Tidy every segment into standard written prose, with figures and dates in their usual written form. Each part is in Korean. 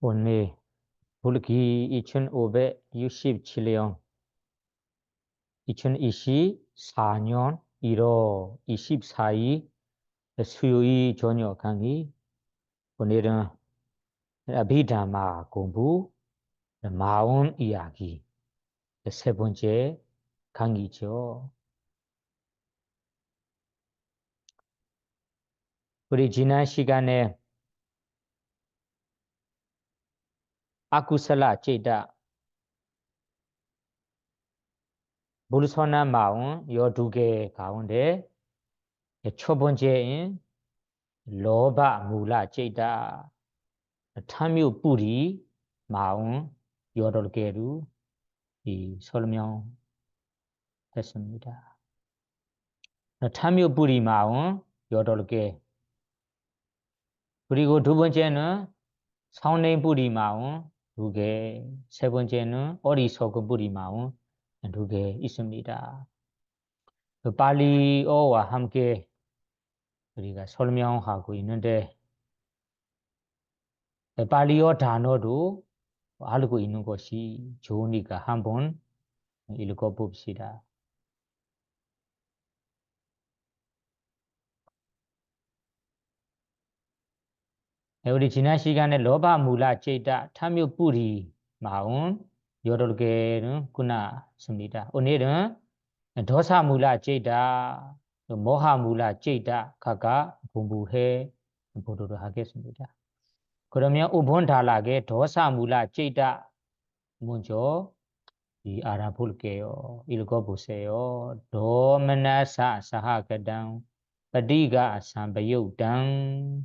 오늘 불기 2005 67년 2024년 1월 24일 수요일 저녁 강의. 오늘은 아비담마 공부 마음 이야기 세 번째 강의죠. 우리 지난 시간에 아쿠살라 제다 불선한 마음 12개 가운데 첫 번째인 로바 무라 제다 탐유 뿌리 마음 8개로 설명했습니다. 탐유 뿌리 마음 8개. 그리고 두 번째는 성내 뿌리 마음 2개. 세 번째는 어리석은 뿌리 마음 2개 있습니다. 발리어와 함께 우리가 설명하고 있는데 발리어 단어도 알고 있는 것이 좋으니까 한번 읽어봅시다. 우리 지난 시간에 로바 무라 제다 탐유 뿌리 마음 8개는 끝났습니다. 오늘은 도사 무라 제다 모하 무라 제다 각각 공부해 보도록 하겠습니다. 그러면 5번 단락에 도사 무라 제다 먼저 알아볼게요. 읽어보세요. 도마나사 사하가당ปฏิฆะ 삼바ယုတ်တံ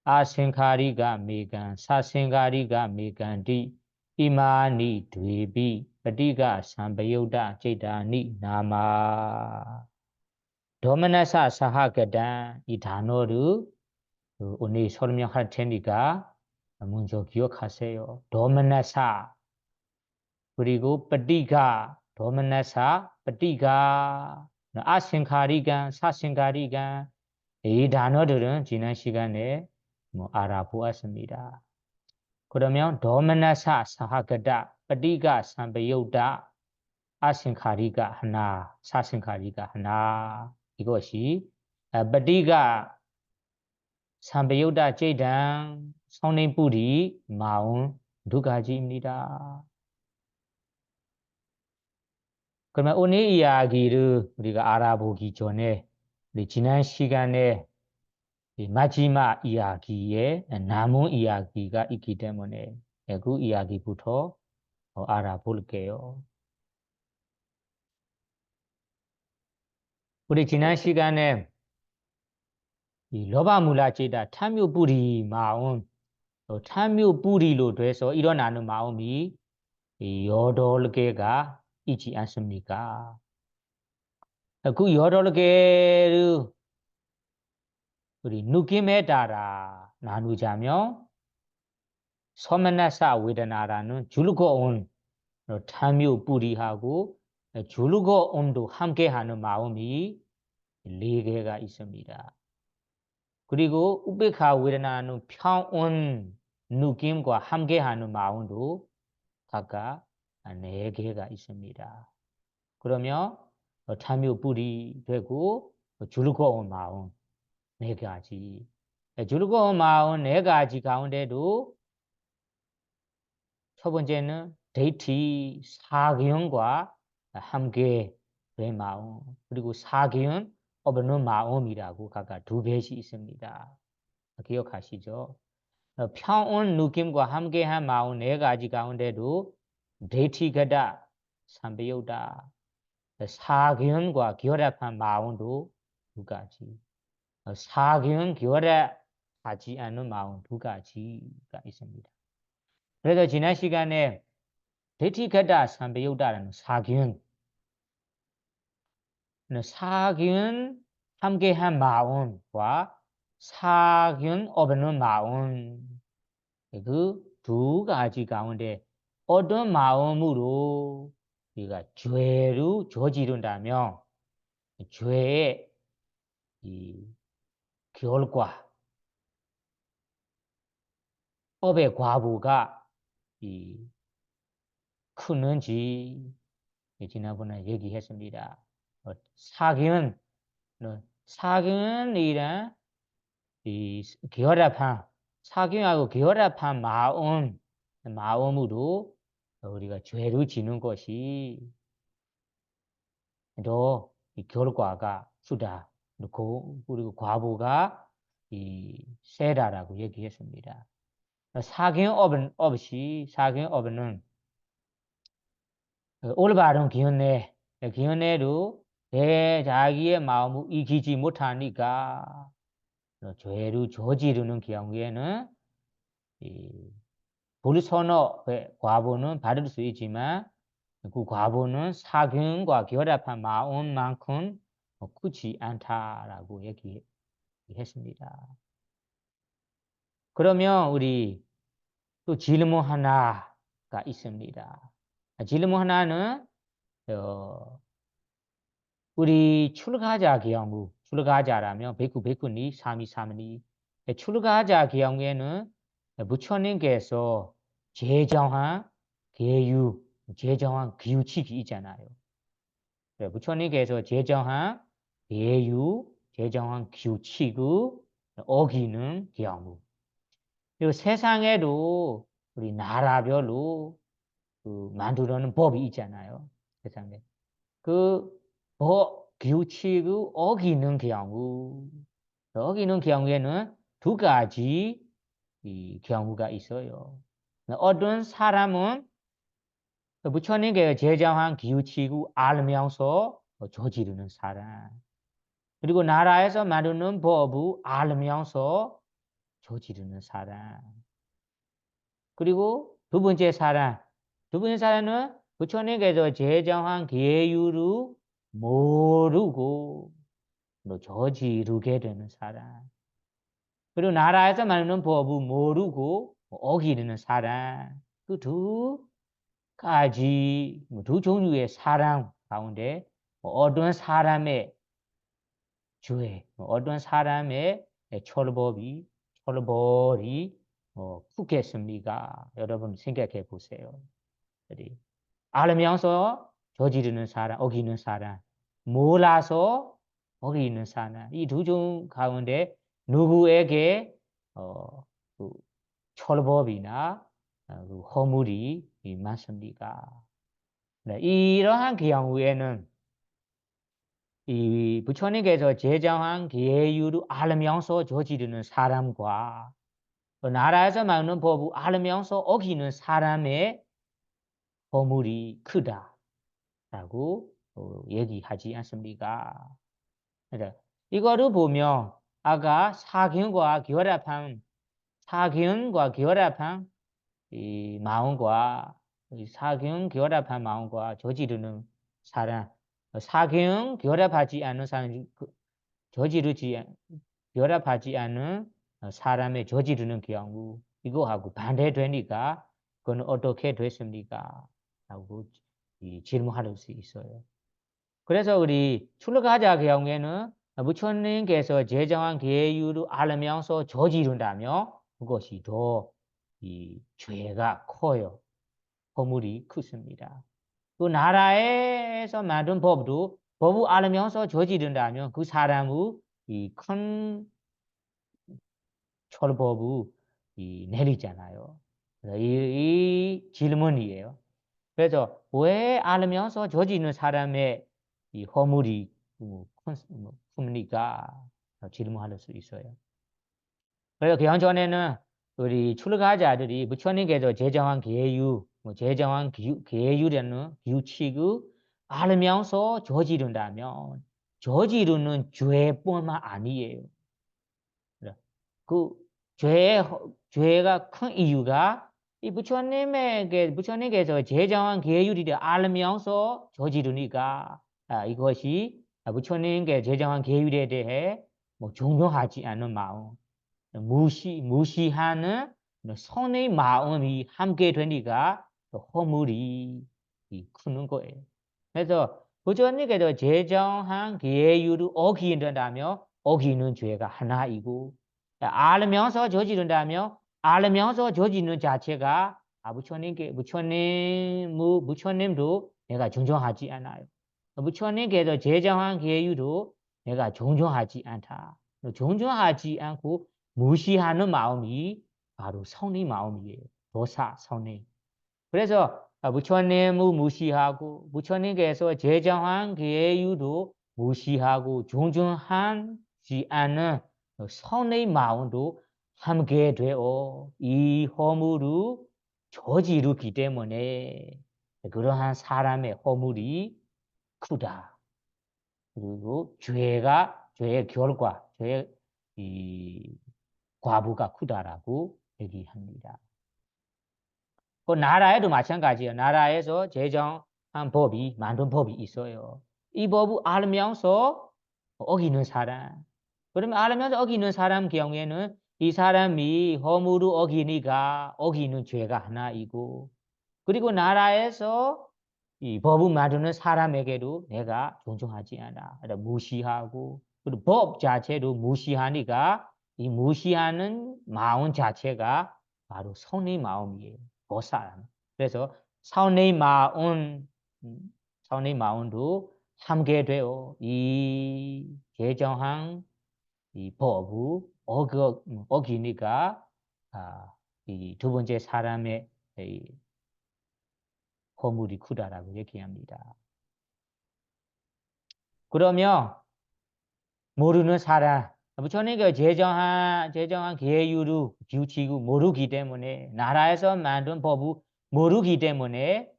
아생카리가 메간 사생카리가 메간디 이마니 되비ปฏิฆะ 삼바ယုတ်တ 제다니 나마 도마나사 사하가당 이 단어를 오늘 설명할 테니까 먼저 기억하세요. 도마나사 그리고ปฏิฆะ 도마나사ปฏิฆะ 아생카리간 사생카리간 이 단어들은 지난 시간에 알아보았습니다. 그러면 도마나사 사하가다ปฏิฆะ 삼바ယုတ်တ 아생카리가 하나 사생카리가 하나 이것이ปฏิฆะ 삼바ယုတ်တ 제단 성내뿌리 마음 2가지입니다. 그러면 오늘 이야기를 우리가 알아보기 전에 우리 지난 시간에 마지막 이야기에 남은 이야기가 있기 때문에 그 이야기부터 알아볼게요. 우리 지난 시간에 이 로바물라 제다 탐유 뿌리 마음, 탐유 뿌리로 돼서 일어나는 마음이 8개가 있지 않습니까? 그 8개를 우리 느낌에 따라 나누자면 소마나사 웨다나라는 즐거운 탐유 뿌리하고 즐거움도 함께하는 마음이 4개가 있습니다. 그리고 우베카 웨다나는 평온 느낌과 함께하는 마음도 각각 4개가 있습니다. 그러면 탐유 뿌리 되고 즐거운 마음 4가지. 즐거운 마음 4가지 가운데도 첫 번째는 데이티 사견과 함께 된 마음 그리고 사견 없는 마음이라고 각각 2개씩 있습니다. 기억하시죠? 평온 느낌과 함께한 마음 4가지 가운데도 데이티가다 삼바ယုတ်တ 사견과 결합한 마음도 2가지. 사견 결합하지 않는 마음 2가지가 있습니다. 그래서 지난 시간에 데이티가다 삼바ယုတ်တ라는 사견 함께한 마음과 사견 없는 마음 그 2가지 가운데 어떤 마음으로 우리가 죄를 저지른다면 죄의 이 결과 업의 과부가 크는지 지난번에 얘기했습니다. 사견, 사견이란 결합한 사견하고 결합한 마음으로 우리가 죄를 지는 것이 더 결과가 크다. 그리고 과부가 세다라고 얘기했습니다. 사견업 없이 사견업은 올바른 기운내로 자기의 마음을 이기지 못하니까 죄를 저지르는 경우에는 불선업의 과보는 받을 수 있지만 그 과보는 사견과 결합한 마음만큼 크지 않다라고 얘기했습니다. 그러면 우리 또 질문 하나가 있습니다. 질문 하나는 우리 출가자라면 베쿠 베쿠니 사미 사미니 출가자 경우에는 부처님께서 제정한 계유 제정한 규칙이 있잖아요. 부처님께서 제정한 계유 제정한 규칙을 어기는 경우. 그리고 세상에도 우리 나라별로 만들어놓은 법이 있잖아요. 세상에. 그 규칙을 어기는 경우에는 두 가지 경우가 있어요. 어떤 사람은 부처님께서 제정한 규칙을 알면서 저지르는 사람. 그리고 나라에서 만드는 법을 알면서 저지르는 사람. 그리고 두 번째 사람은 부처님께서 제정한 계율을 모르고 저지르게 되는 사람. 그리고 나라에서 말하는 법을 모르고 어기는 사람. 그 두 가지, 두 종류의 사람 가운데 어떤 사람의 죄, 어떤 사람의 철벌이 크겠습니까? 여러분 생각해 보세요. 알면서 저지르는 사람, 어기는 사람, 몰라서 어기는 사람, 이 두 종 가운데 누구에게 그 철법이나 그 허물이 많습니까? 네, 이러한 경우에는 이 부처님께서 제정한 계율을 알면서 저지르는 사람과 나라에서 말하는 법을 알면서 어기는 사람의 허물이 크다라고 얘기하지 않습니까? 그러니까 이거를 보면 아까 사견과 결합한 이 마음과 사견 결합한 마음과 저지르는 사람, 사견 결합하지 않는 사람, 결합하지 않은 사람의 저지르는 경우 이거하고 반대되니까 그건 어떻게 됐습니까? 라고 질문할 수 있어요. 그래서 우리 출가자 경우에는 부처님께서 제정한 계율을 알면서 저지른다면 그것이 더 죄가 커요. 허물이 크습니다. 그 나라에서 만든 법을 알면서 저지른다면 그 사람의 큰 철법을 내리잖아요. 이 질문이에요. 그래서 왜 알면서 저지르는 사람의 이 허물이 큽니까? 질문할 수 있어요. 그래서 경전에는 우리 출가자들이 부처님께서 제정한 계율이라는 규칙을 알면서 저지른다면 저지르는 죄뿐만 아니에요. 그 죄가 큰 이유가 이 부처님께서 제정한 계율이를 알면서 저지르니까 이것이 부처님께 제정한 계율에 대해 존경하지 않는 마음, 무시하는 선의 마음이 함께 되니까 허물이 크는 거예요. 그래서 부처님께서 제정한 계율을 어긴다면 어기는 죄가 하나이고 알면서 저지른다면 알면서 저지는 자체가 부처님도 내가 존중하지 않아요. 부처님께서 제정한 계율도 내가 존중하지 않다. 존중하지 않고 무시하는 마음이 바로 성의 마음이에요. 도사, 성의. 그래서 부처님을 무시하고 부처님께서 제정한 계율도 무시하고 존중하지 않은 선의 마음도 함께 되어 이 허물을 저지르기 때문에 그러한 사람의 허물이 크다. 그리고 죄의 결과, 죄의 이 과부가 크다라고 얘기합니다. 그 나라에도 마찬가지예요. 나라에서 제정한 법이, 만든 법이 있어요. 이 법을 알면서 어기는 사람. 그러면 알면서 어기는 사람 경우에는 이 사람이 허물을 어기니까 어기는 죄가 하나이고, 그리고 나라에서 이 법을 만드는 사람에게도 내가 존중하지 않아. 무시하고, 그리고 법 자체도 무시하니까 이 무시하는 마음 자체가 바로 선의 마음이에요. 보살. 그래서 선의 마음, 선의 마음도 함께 되어 이 제정한 이 법을 어기니까 이 두 번째 사람의 이 허물이 크다라고 얘기합니다. 그러면 모르는 사람, 부처님께 제정한 계율을 규칙을 모르기 때문에 나라에서 만든 법을 모르기 때문에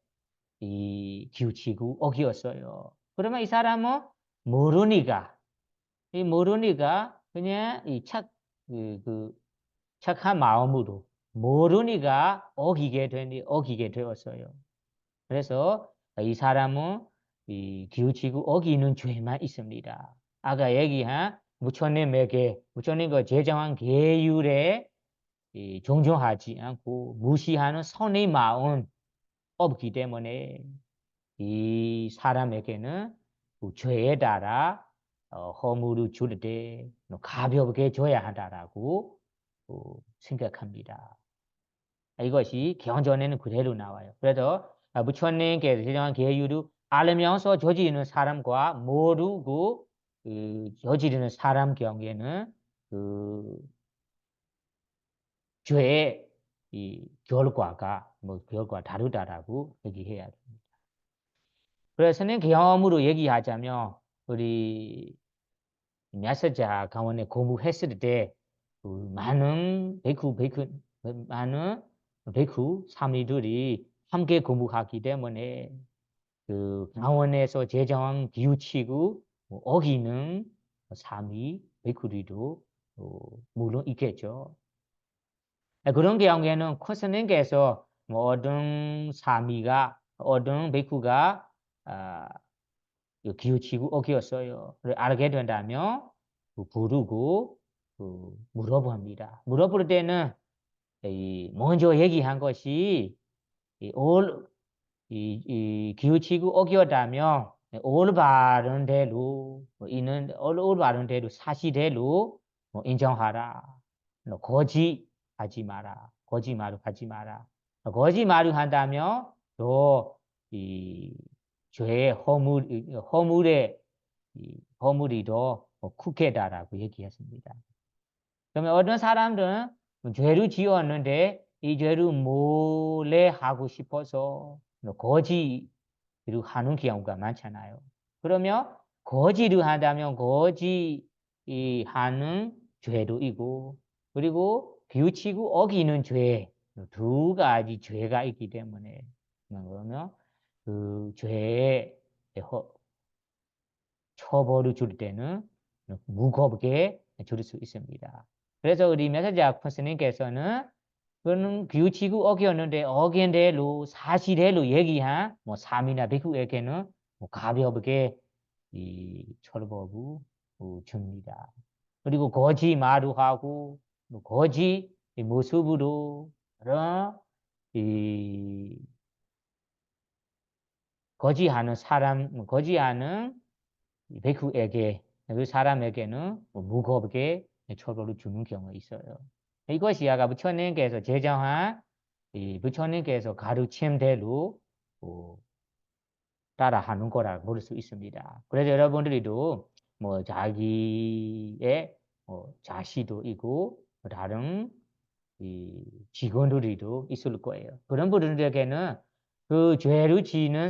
이 규칙을 어기었어요. 그러면 이 사람은 모르니까 그냥 착한 마음으로 모르니까 어기게 되었어요. 그래서 이 사람은 이 규칙을 어기는 죄만 있습니다. 아까 얘기한 부처님과 제정한 계율에 존중하지 않고 무시하는 선의 마음 없기 때문에 이 사람에게는 그 죄에 따라 허물을 줄 때 가볍게 줘야 한다라고 생각합니다. 이것이 경전에는 그대로 나와요. 그래서 부처님께서 제정한 계율을 알면서 저지르는 사람과 모르고 저지르는 사람 경우에는 그 죄의 이 결과가 결과 다르다라고 얘기해야 됩니다. 그래서 선생님 경험으로 얘기하자면 우리 야사자 강원에 공부했을 때 많은 많은 베쿠 사미들이 함께 공부하기 때문에 그 강원에서 제정한 규칙을 어기는 사미 베쿠리도 물론 있겠죠. 그런 경우에는 코스님께서 어떤 사미가 어떤 베쿠가 규칙을 어겼어요. 알게 된다면 부르고 물어봅니다. 물어볼 때는 먼저 얘기한 것이 이 규칙을 어겼다면 올바른 대로 올바른 대로 사실대로 인정하라. 거짓하지 마라. 거짓말을 하지 마라. 거짓말을 한다면 또이 죄의 허물이 더 크게다라고 얘기했습니다. 그러면 어떤 사람들은 죄를 지었는데 이 죄를 몰래 하고 싶어서 거짓을 하는 경우가 많잖아요. 그러면 거짓을 한다면 거짓하는 죄도 있고 그리고 규칙을 어기는 죄 두 가지 죄가 있기 때문에 그러면 그 죄의 처벌을 줄 때는 무겁게 줄 수 있습니다. 그래서 우리 메시지 스님께서는 그는 규칙을 어겼는데 어긴 대로 사실대로 얘기한 사미나 비쿠에게는 가볍게 이 처벌을 줍니다. 그리고 거짓말을 하고 거짓 모습으로 그런 이 거짓하는 베쿠에게 그 사람에게는 무겁게 처벌을 주는 경우가 있어요. 이것이 아까 부처님께서 제정한 이 부처님께서 가르침 대로 따라하는 거라고 볼 수 있습니다. 그래서 여러분들이도 뭐 자기의 자식도 있고 다른 이 직원들이도 있을 거예요. 그런 분들에게는 그 죄를 지는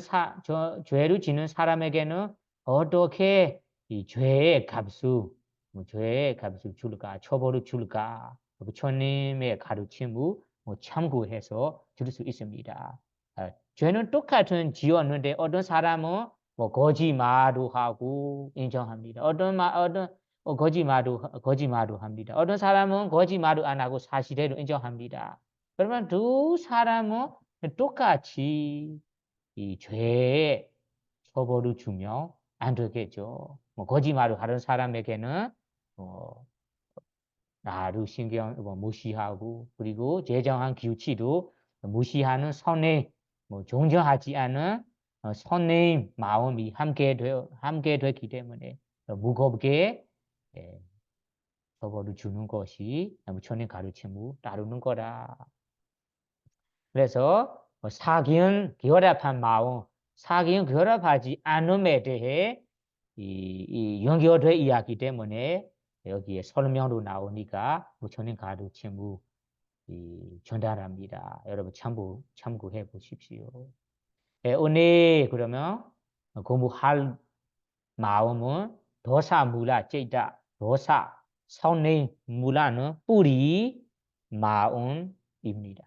사람에게는 어떻게 이 죄의 값을 죄의 값을 줄까, 처벌을 줄까, 부처님의 가르침을 참고해서 줄 수 있습니다. 죄는 똑같은 지었는데 어떤 사람은 뭐 거짓말도 하고 인정합니다. 어떤 거짓말도 합니다. 어떤 사람은 거짓말도 안 하고 사실대로 인정합니다. 그러면 두 사람은 똑같이 이 죄에 처벌을 주면 안 되겠죠. 뭐 거짓말을 하는 사람에게는 나를 신경 무시하고 그리고 제정한 규칙도 무시하는 선의 존경하지 않은 선의 마음이 함께 됐기 때문에 무겁게 처벌을 주는 것이 부처님 가르침을 따르는 거라. 그래서 사기은 결합한 마음, 사기은 결합하지 않음에 대해 이 연결돼 이야기 때문에 여기에 설명으로 나오니까 부처님 가르침을 전달합니다. 여러분 참고해 보십시오. 오늘 그러면 공부할 마음은 도사 무라 찌다 도사 선의 무라는 뿌리 마음입니다.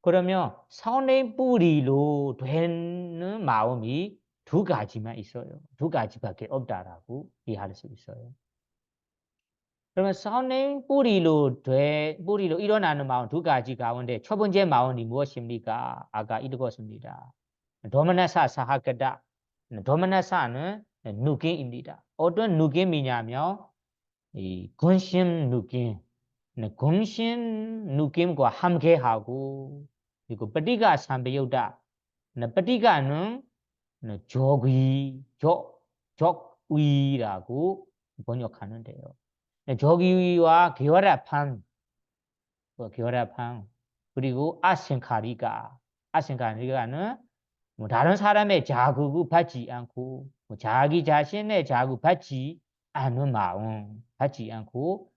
그러면 선의 뿌리로 되는 마음이 두 가지만 있어요. 두 가지밖에 없다라고 이해할 수 있어요. 그러면 선의 뿌리로 일어나는 마음 두 가지 가운데 첫 번째 마음이 무엇입니까? 아까 읽었습니다. 도마나사 사하가다. 도마나사는 느낌입니다. 어떤 느낌이냐면 이 근심 느낌, 근심 느낌과 함께하고 그리고ปฏิฆ 삼배요다.ปฏิฆ는 적위라고 번역하는데요. 적위와 결합한 그리고 아생카리가는 뭐 다른 사람의 자극을 받지 않고 자기 자신의 자극을 받지 않고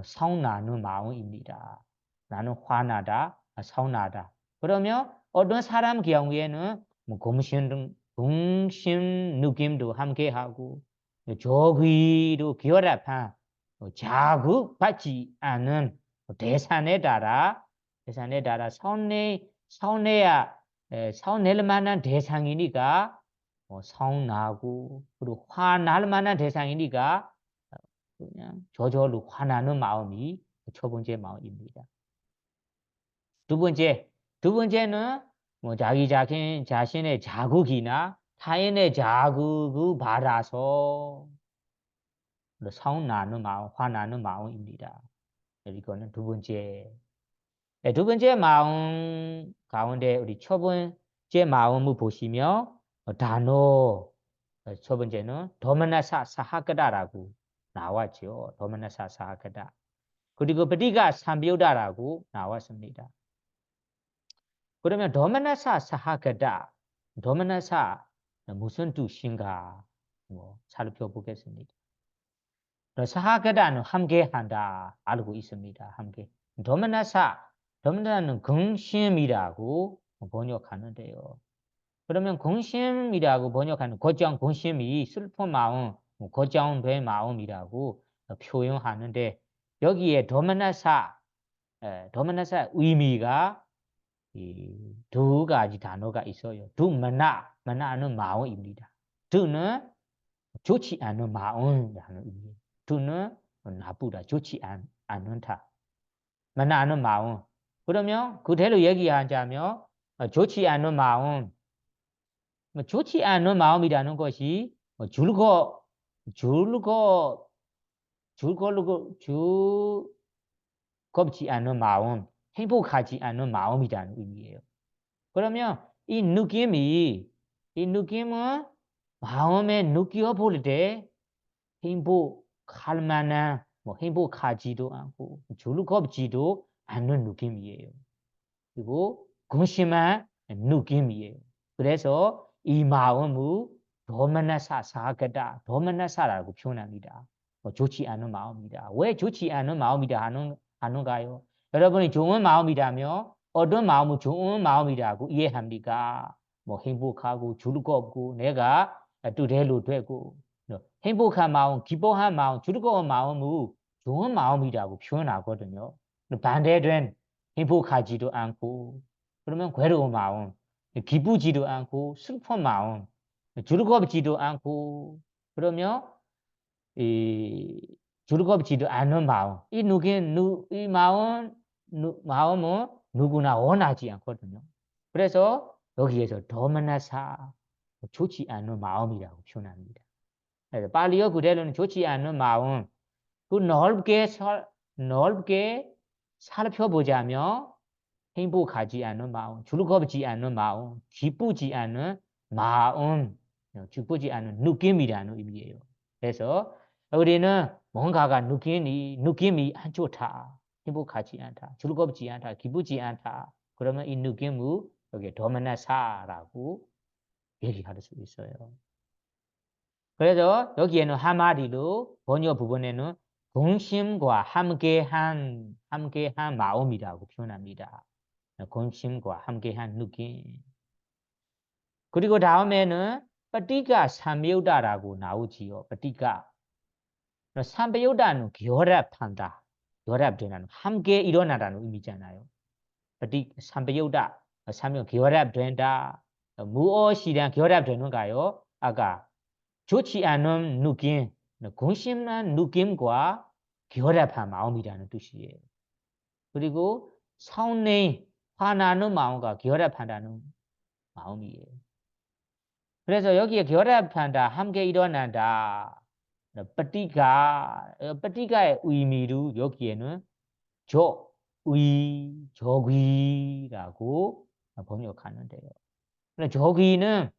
서운하는 마음입니다. 나는 화나다, 서운하다. 그러면 어떤 사람 경우에는 공심 느낌도 함께하고 조기도 결합한 자극받지 않은 대상에 따라 서운할 만한 대상이니까 서운하고 그리고 화날 만한 대상이니까 그냥 저절로 화나는 마음이 첫 번째 마음입니다. 두 번째는 뭐 자기 자신의 자극이나 타인의 자극을 받아서 서운나는 마음, 화나는 마음입니다. 이거는 두 번째. 두 번째 마음 가운데 우리 첫 번째 마음을 보시면 단어 첫 번째는 도마나사 사하가다라고 나왔죠. 도마나사 사하가다. 그리고ปฏิฆ 삼배요다라고 나왔습니다. 그러면 도마나사 사하가다, 도마나사 무슨 뜻인가 살펴보겠습니다. 사하가다는 함께한다 알고 있습니다. 함께. 도마나사는 근심이라고 번역하는데요. 그러면 근심이라고 번역하는 근심이 슬픈 마음, 걱정된 마음이라고 표현하는데 여기에 도마나사 의미가 두 가지 단어가 있어요. 만나는 마음입니다. 두는 좋지 않은 마음이라는 의미. 두는 나쁘다, 좋지 않다. 만나는 마음. 그러면 그대로 얘기하자면 좋지 않은 마음, 좋지 않은 마음이라는 것이 즐겁지 않은 마음, 행복하지 않은 마음이라는 의미예요. 그러면 이 느낌은 마음에 느껴볼 때 행복할 만한 뭐 행복하지도 않고 즐겁지도 않는 느낌이에요. 그리고 근심한 느낌이에요. 그래서 이 마음을 도마나사사가다, 도마나사라고 표현합니다. 좋지 않은 마음이다. 왜 좋지 않은 마음이다 하는가요? 여러분이 좋은 마음이라면 어떤 마음을 좋은 마음이라고 이해합니까? 뭐 행복하고 즐겁고 내가 뜻대로 되고 행복한 마음, 기뻐한 마음, 즐거운 마음을 좋은 마음이라고 표현하거든요. 반대된 행복하지도 않고 그러면 괴로운 마음, 기쁘지도 않고 슬픈 마음, 즐겁지도 않고 그러면 이 즐겁지도 않은 마음, 이 마음은 누구나 원하지 않거든요. 그래서 여기에서 도마나사 좋지 않은 마음이라고 표현합니다. 팔리어 그대로는 좋지 않은 마음, 그 넓게 살펴보자면 행복하지 않은 마음, 즐겁지 않은 마음, 기쁘지 않은 마음, 기쁘지 않은 느낌이라는 의미예요. 그래서 우리는 뭔가가 느낌이 안 좋다, 행복하지 않다, 즐겁지 않다, 기쁘지 않다. 그러면 이 느낌을 여기 도마나사라고 얘기할 수 있어요. 그래서 여기에는 한마디로 번역 부분에는 근심과 함께한 마음이라고 표현합니다. 근심과 함께한 느낌. 그리고 다음에는 빠티가 삼요다라고 나오지요. 빠티가. 삼요다는 결합한다. 결합되는 함께 일어나라는 의미잖아요. 빠티 삼요다. 삼요 결합된다. 무엇이랑 결합되는가요? 아까 좋지 않은 느낌, 근심한 느낌과 결합한 마음이라는 뜻이에요. 그리고 서운해, 화나는 마음과 결합한다는 마음이에요. 그래서 여기에 결합한다, 함께 일어난다. 빠티가의 의미로 여기에는 적의라고 번역하는데요. 적의는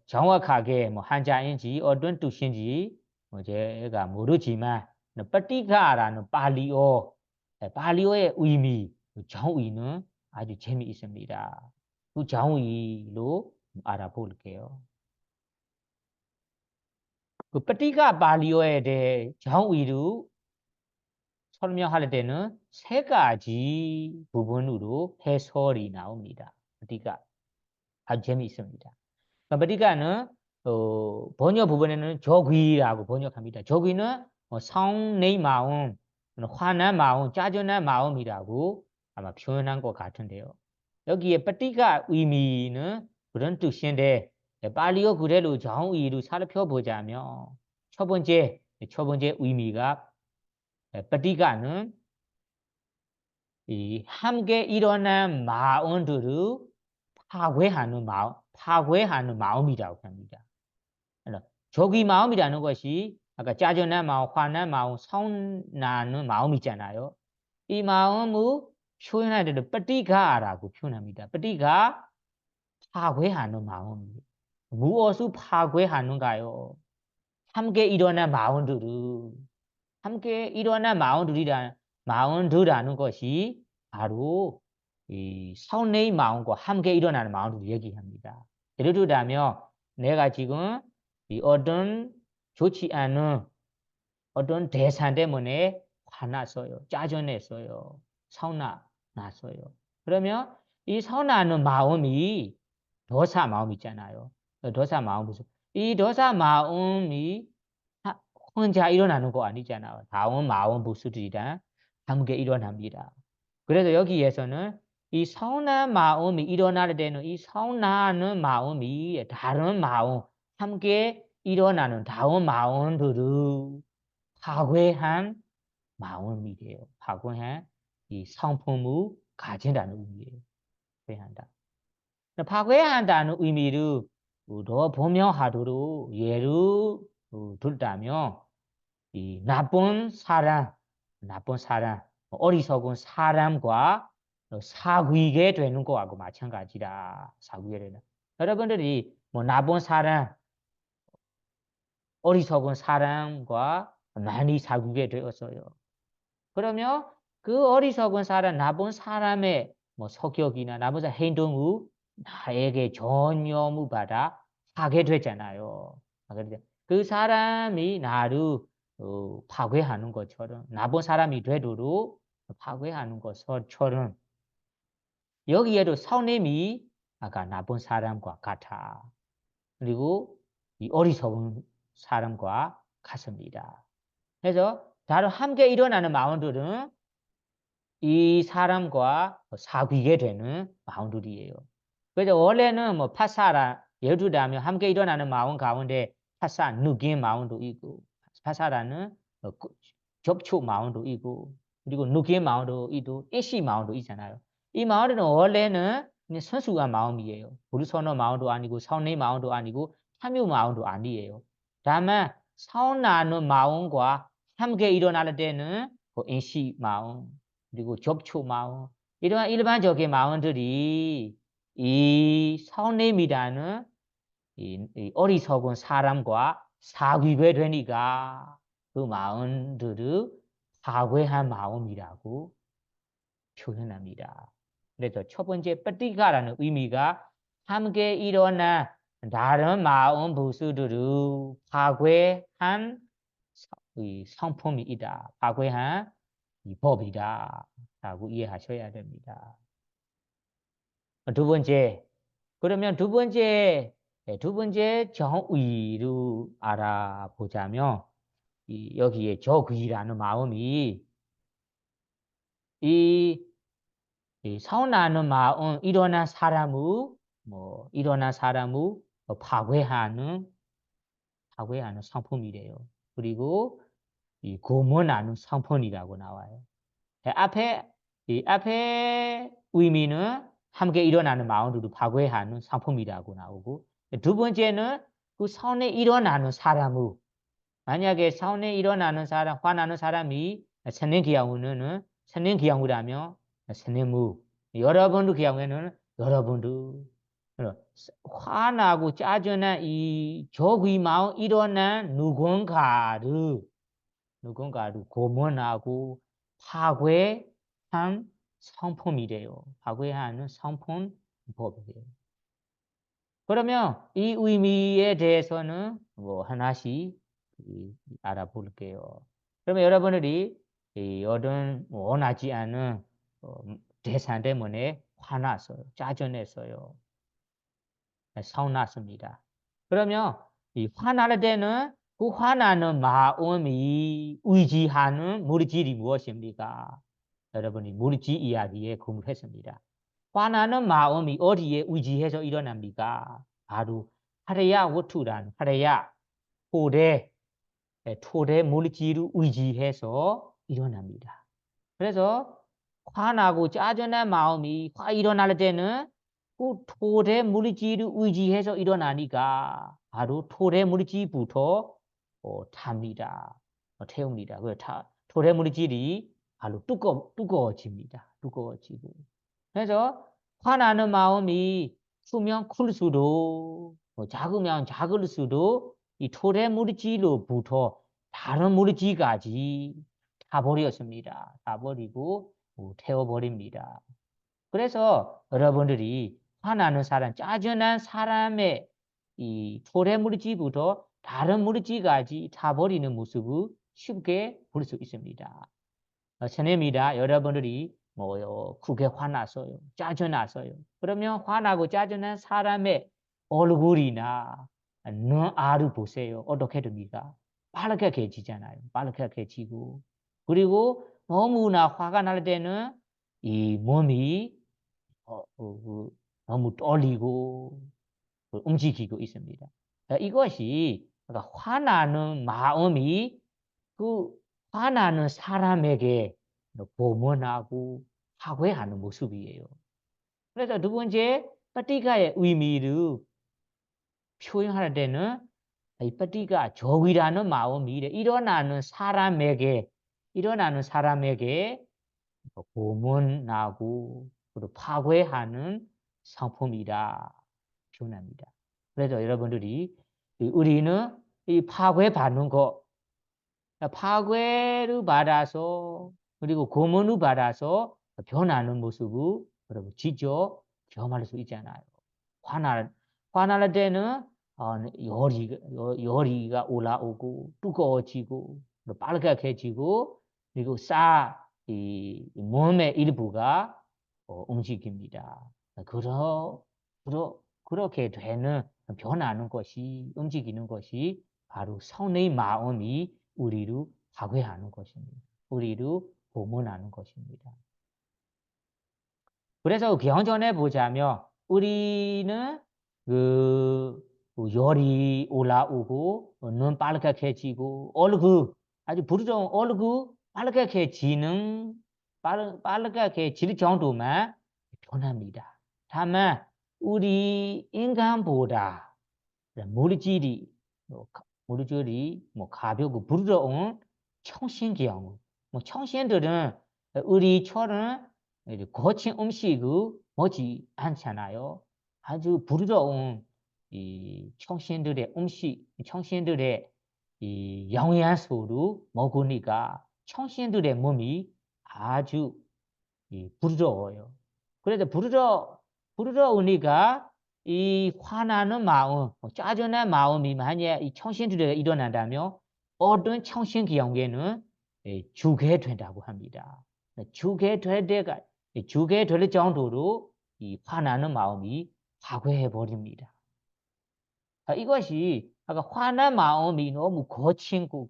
정확하게 뭐 한자인지 어떤 뜻인지 제가 모르지만 빠티가라는 팔리어의 의미, 정의는 아주 재미있습니다. 그 정의로 알아볼게요. 그 빠티가 팔리어에 대해 정의로 설명할 때는 세 가지 부분으로 해설이 나옵니다. 빠티가 아주 재미있습니다. 빠티가는 번역 부분에는 적의라고 번역합니다. 적의는 성내 마음, 화난 마음, 짜증난 마음이라고 아마 표현한 것 같은데요. 여기에 빠티가 의미는 그런 뜻인데 팔리어 그대로 정의로 살펴보자면 첫 번째 의미가 빠티가는 이 함께 일어난 마음들을 파괴하는 마음이라고 합니다. 적의 마음이라는 것이 아까 짜증난 마음, 화난 마음, 서운나는 마음 있잖아요. 이 마음을 표현할 때는 빠티가라고 표현합니다. 빠티가 파괴하는 마음이에요. 무엇을 파괴하는가요? 함께 일어난 마음들이라는 것이 바로 이 서운의 마음과 함께 일어나는 마음들을 얘기합니다. 예를 들자면 내가 지금 이 어떤 좋지 않은 어떤 대상 때문에 화났어요. 짜증냈어요. 서운났어요. 그러면 이 서운하는 마음이 도사 마음 있잖아요. 도사 마음 무슨 이 도사 마음이 혼자 일어나는 거 아니잖아요. 다음 마음 부수들이랑 함께 일어납니다. 그래서 여기에서는 이 서운한 마음이 일어날 때는 이 서운하는 마음이 다른 마음 함께 일어나는 다음 마음들을 파괴한 마음이래요. 파괴한 이 성품을 가진다는 의미예요. 파괴한다. 파괴한다는 의미를 더 분명하도록 예를 들자면 이 나쁜 사람, 어리석은 사람과 사귀게 되는 거하고 마찬가지다. 사귀게 되는. 여러분들이 뭐 나쁜 사람, 어리석은 사람과 많이 사귀게 되었어요. 그러면 그 어리석은 사람, 나쁜 사람의 뭐 성격이나 나쁜 행동을 나에게 전념을 받아 하게 되잖아요. 그 사람이 나를 파괴하는 것처럼 나쁜 사람이 되도록 파괴하는 것처럼 여기에도 선임이 아까 나쁜 사람과 같아. 그리고 이 어리석은 사람과 같습니다. 그래서 다른 함께 일어나는 마음들은 이 사람과 사귀게 되는 마음들이에요. 그래서 원래는 뭐 파사라 예를 들자면 함께 일어나는 마음 가운데 파사 느낀 마음도 있고 파사라는 접촉 마음도 있고 그리고 느낀 마음도 있고 일시 마음도 있잖아요. 이 마음들은 원래는 그냥 순수한 마음이에요. 불선의 마음도 아니고 선의 마음도 아니고 탐욕 마음도 아니에요. 다만 선나는 마음과 함께 일어날 때는 인시 마음 그리고 접촉 마음 이러한 일반적인 마음들이 이 선임이라는 이 어리석은 사람과 사귀게 되니까 그 마음들을 파괴한 마음이라고 표현합니다. 그래서 첫 번째 빠띠가라는 의미가 함께 일어난 다른 마음 부수들을 파괴한 이 성품이다. 파괴한 이 법이다. 라고 이해하셔야 됩니다. 두 번째, 그러면 두 번째 정의를 알아보자면, 여기에 적의라는 마음이, 이 서운하는 마음, 일어난 사람을 파괴하는 성품이래요. 그리고 이 고문하는 성품이라고 나와요. 앞에 의미는 함께 일어나는 마음으로 파괴하는 상품이라고 나오고 두 번째는 그 선에 일어나는 사람을 만약에 선에 일어나는 사람, 화나는 사람이 선행기양우라면 선행무 여러분들 기양에는 여러분들 화나고 짜증난 이 적의 마음 일어난 누군가를 고문하고 파괴한 성품이래요. 파괴하는 성품법이래요. 그러면 이 의미에 대해서는 뭐 하나씩 알아볼게요. 그러면 여러분들이 어떤 원하지 않은 대상 때문에 화났어요. 짜증냈어요. 서운났습니다. 그러면 이 화날 때는 그 화나는 마음이 의지하는 물질이 무엇입니까? 여러분이 물질 이야기에 공부했습니다. 화나는 마음이 어디에 의지해서 일어납니까? 바로 하레야 워투란 하레야 토대 물질을 의지해서 일어납니다. 그래서 화나고 짜증난 마음이 일어날 때는 그 토대 물질을 의지해서 일어나니까 바로 토대 물질부터 탑니다. 태웁니다. 그 토대 물질이 바로 두꺼워집니다. 두꺼워지고. 그래서 화나는 마음이 크면 클수록 작으면 작을수록 이 토대 물질로부터 다른 물질까지 다 버렸습니다. 다 버리고 태워버립니다. 그래서 여러분들이 화나는 사람, 짜증난 사람의 이 토대 물질부터 다른 물질까지 다 버리는 모습을 쉽게 볼 수 있습니다. 선생님이다 여러분들이 크게 화났어요. 짜증났어요. 그러면 화나고 짜증난 사람의 얼굴이나 눈알을 보세요. 어떻게 됩니까? 빨갛게 지잖아요. 빨갛게 지고 그리고 너무나 화가 날 때는 이 몸이 너무 떨리고 움직이고 있습니다. 이것이 화나는 마음이 그 화나는 사람에게 고문하고 파괴하는 모습이에요. 그래서 두 번째 빠띠가의 의미를 표현할 때는 이 빠띠가 적이라는 마음이 일어나는 사람에게 고문하고 그리고 파괴하는 상품이다 표현합니다. 그래서 여러분들이 우리는 이 파괴받는 거 파괴를 받아서 그리고 고문을 받아서 변하는 모습을 여러분 직접 경험할 수 있잖아요. 화날 때는 열이가 올라오고 뜨거워지고 빨갛게지고 그리고 이 몸의 일부가 움직입니다. 그렇게 되는 변하는 것이 움직이는 것이 바로 성의 마음이 우리를 파괴하는 것입니다. 우리를 고문하는 것입니다. 그래서 경전에 보자면 우리는 열이 올라오고 눈 빨갛게지고 얼굴 아주 부드러운 얼굴 빨갛게질 정도만 변합니다. 다만 우리 인간보다 물질이 가볍고 부드러운 청신기형 청신들은 우리처럼 거친 음식을 먹지 않잖아요. 아주 부드러운 이 청신들의 이 영양소를 먹으니까 청신들의 몸이 아주 부드러워요. 그래서 부드러우니까 이 화나는 마음, 짜증난 마음이 만약 이 청신들에 일어난다면 어떤 청신기형에는 죽게 된다고 합니다. 죽게 될 정도로 이 화나는 마음이 파괴해 버립니다. 이것이 아까 화난 마음이 너무 거칠고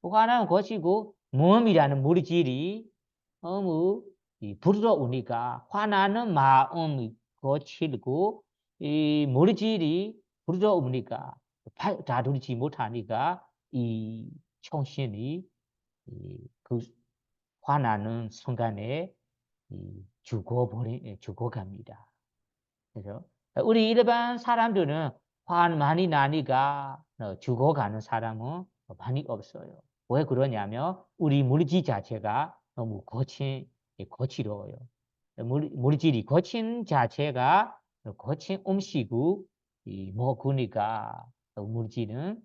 화나면 거치고 몸이라는 물질이 너무 부드러우니까 화나는 마음이 거칠고 이 물질이 부드러우니까 다루지 못하니까 이 청신이 그 화나는 순간에 죽어갑니다. 그래서 우리 일반 사람들은 화 많이 나니까 죽어가는 사람은 많이 없어요. 왜 그러냐면 우리 물질 자체가 너무 거칠어요. 물질이 거친 자체가 거친 음식을 먹으니까 물질은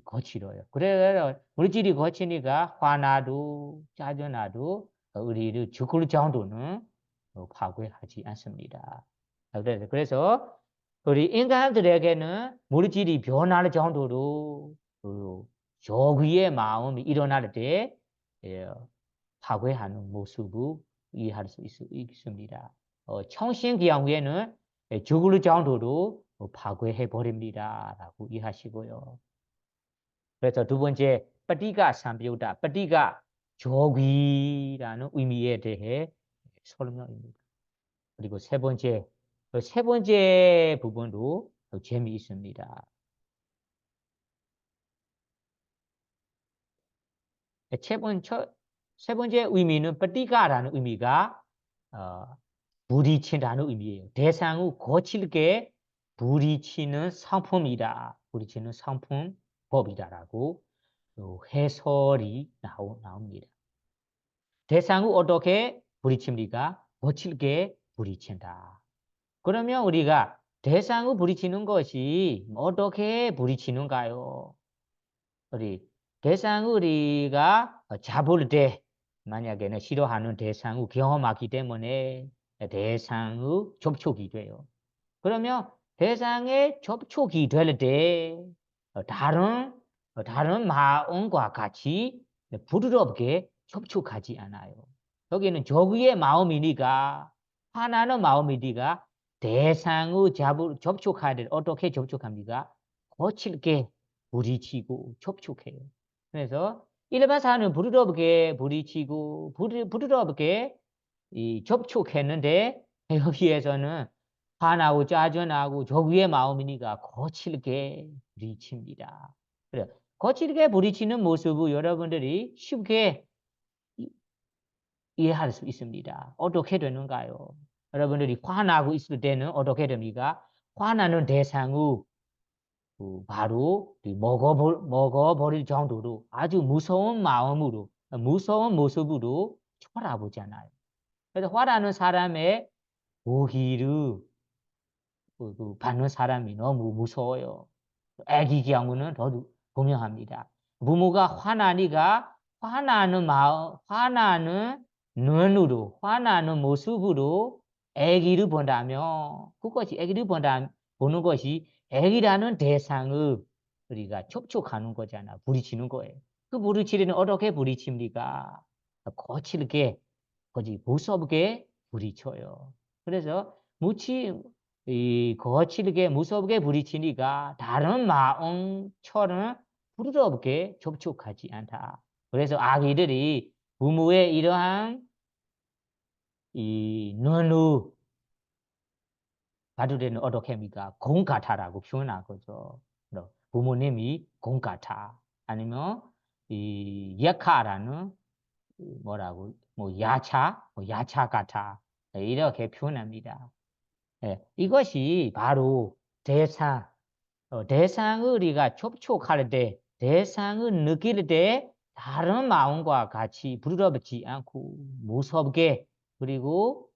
거칠어요. 그래서 물질이 거치니까 화나도 짜증나도 우리를 죽을 정도는 파괴하지 않습니다. 그래서 우리 인간들에게는 물질이 변할 정도로 조기의 마음이 일어날 때 파괴하는 모습을 이해할 수 있습니다. 청신기형에는 죽을 정도로 파괴해 버립니다. 라고 이해하시고요. 그래서 두 번째 빠띠가 삼비우다, 빠띠가 조기라는 의미에 대해 설명입니다. 그리고 세 번째 부분도 재미있습니다. 세 번째 의미는 빠띠가라는 의미가 부딪힌다는 의미예요. 대상을 거칠게 부딪히는 상품이다. 부딪히는 상품법이다라고 해설이 나옵니다. 대상을 어떻게 부딪힙니까? 거칠게 부딪힌다. 그러면 우리가 대상을 부딪히는 것이 어떻게 부딪히는가요? 대상을 우리가 잡을 때 만약에는 싫어하는 대상을 경험하기 때문에 대상의 접촉이 돼요. 그러면 대상에 접촉이 될 때 다른 마음과 같이 부드럽게 접촉하지 않아요. 여기는 저기의 마음이니까 화나는 마음이니까 대상의 접촉할 때 어떻게 접촉합니까? 거칠게 부딪히고 접촉해요. 그래서 일반 사람은 부드럽게 부딪히고 부드럽게 접촉했는데 여기에서는 화나고 짜증나고 저기의 마음이니까 거칠게 부딪힙니다. 그래 거칠게 부딪히는 모습을 여러분들이 쉽게 이해할 수 있습니다. 어떻게 되는가요? 여러분들이 화나고 있을 때는 어떻게 됩니까? 화나는 대상을 바로 먹어버릴 정도로 아주 무서운 마음으로 무서운 모습으로 쳐다보잖아요. 그래서 화나는 사람의 고기를 받는 사람이 너무 무서워요. 애기 경우는 더 분명합니다. 부모가 화나는 마음, 화나는 눈으로, 화나는 모습으로 아기를 본다면 그것이 아기를 보는 것이 아기라는 대상을 우리가 접촉하는 거잖아. 부딪히는 거예요. 그 부딪히는 어떻게 부딪힙니까? 거칠게, 무섭게 부딪혀요. 그래서 거칠게 무섭게 부딪히니까 다른 마음처럼 부드럽게 접촉하지 않다. 그래서 아기들이 부모의 이러한 이 눈을 받을 때는 어떻게 합니까? 공 같아라고 표현한 거죠. 부모님이 공 같아. 아니면 이 약하라는 뭐라고 야차 같아. 이렇게 표현합니다. 예, 이것이 바로 대상을 우리가 접촉할 때, 대상을 느낄 때 다른 마음과 같이 부드럽지 않고 무섭게 그리고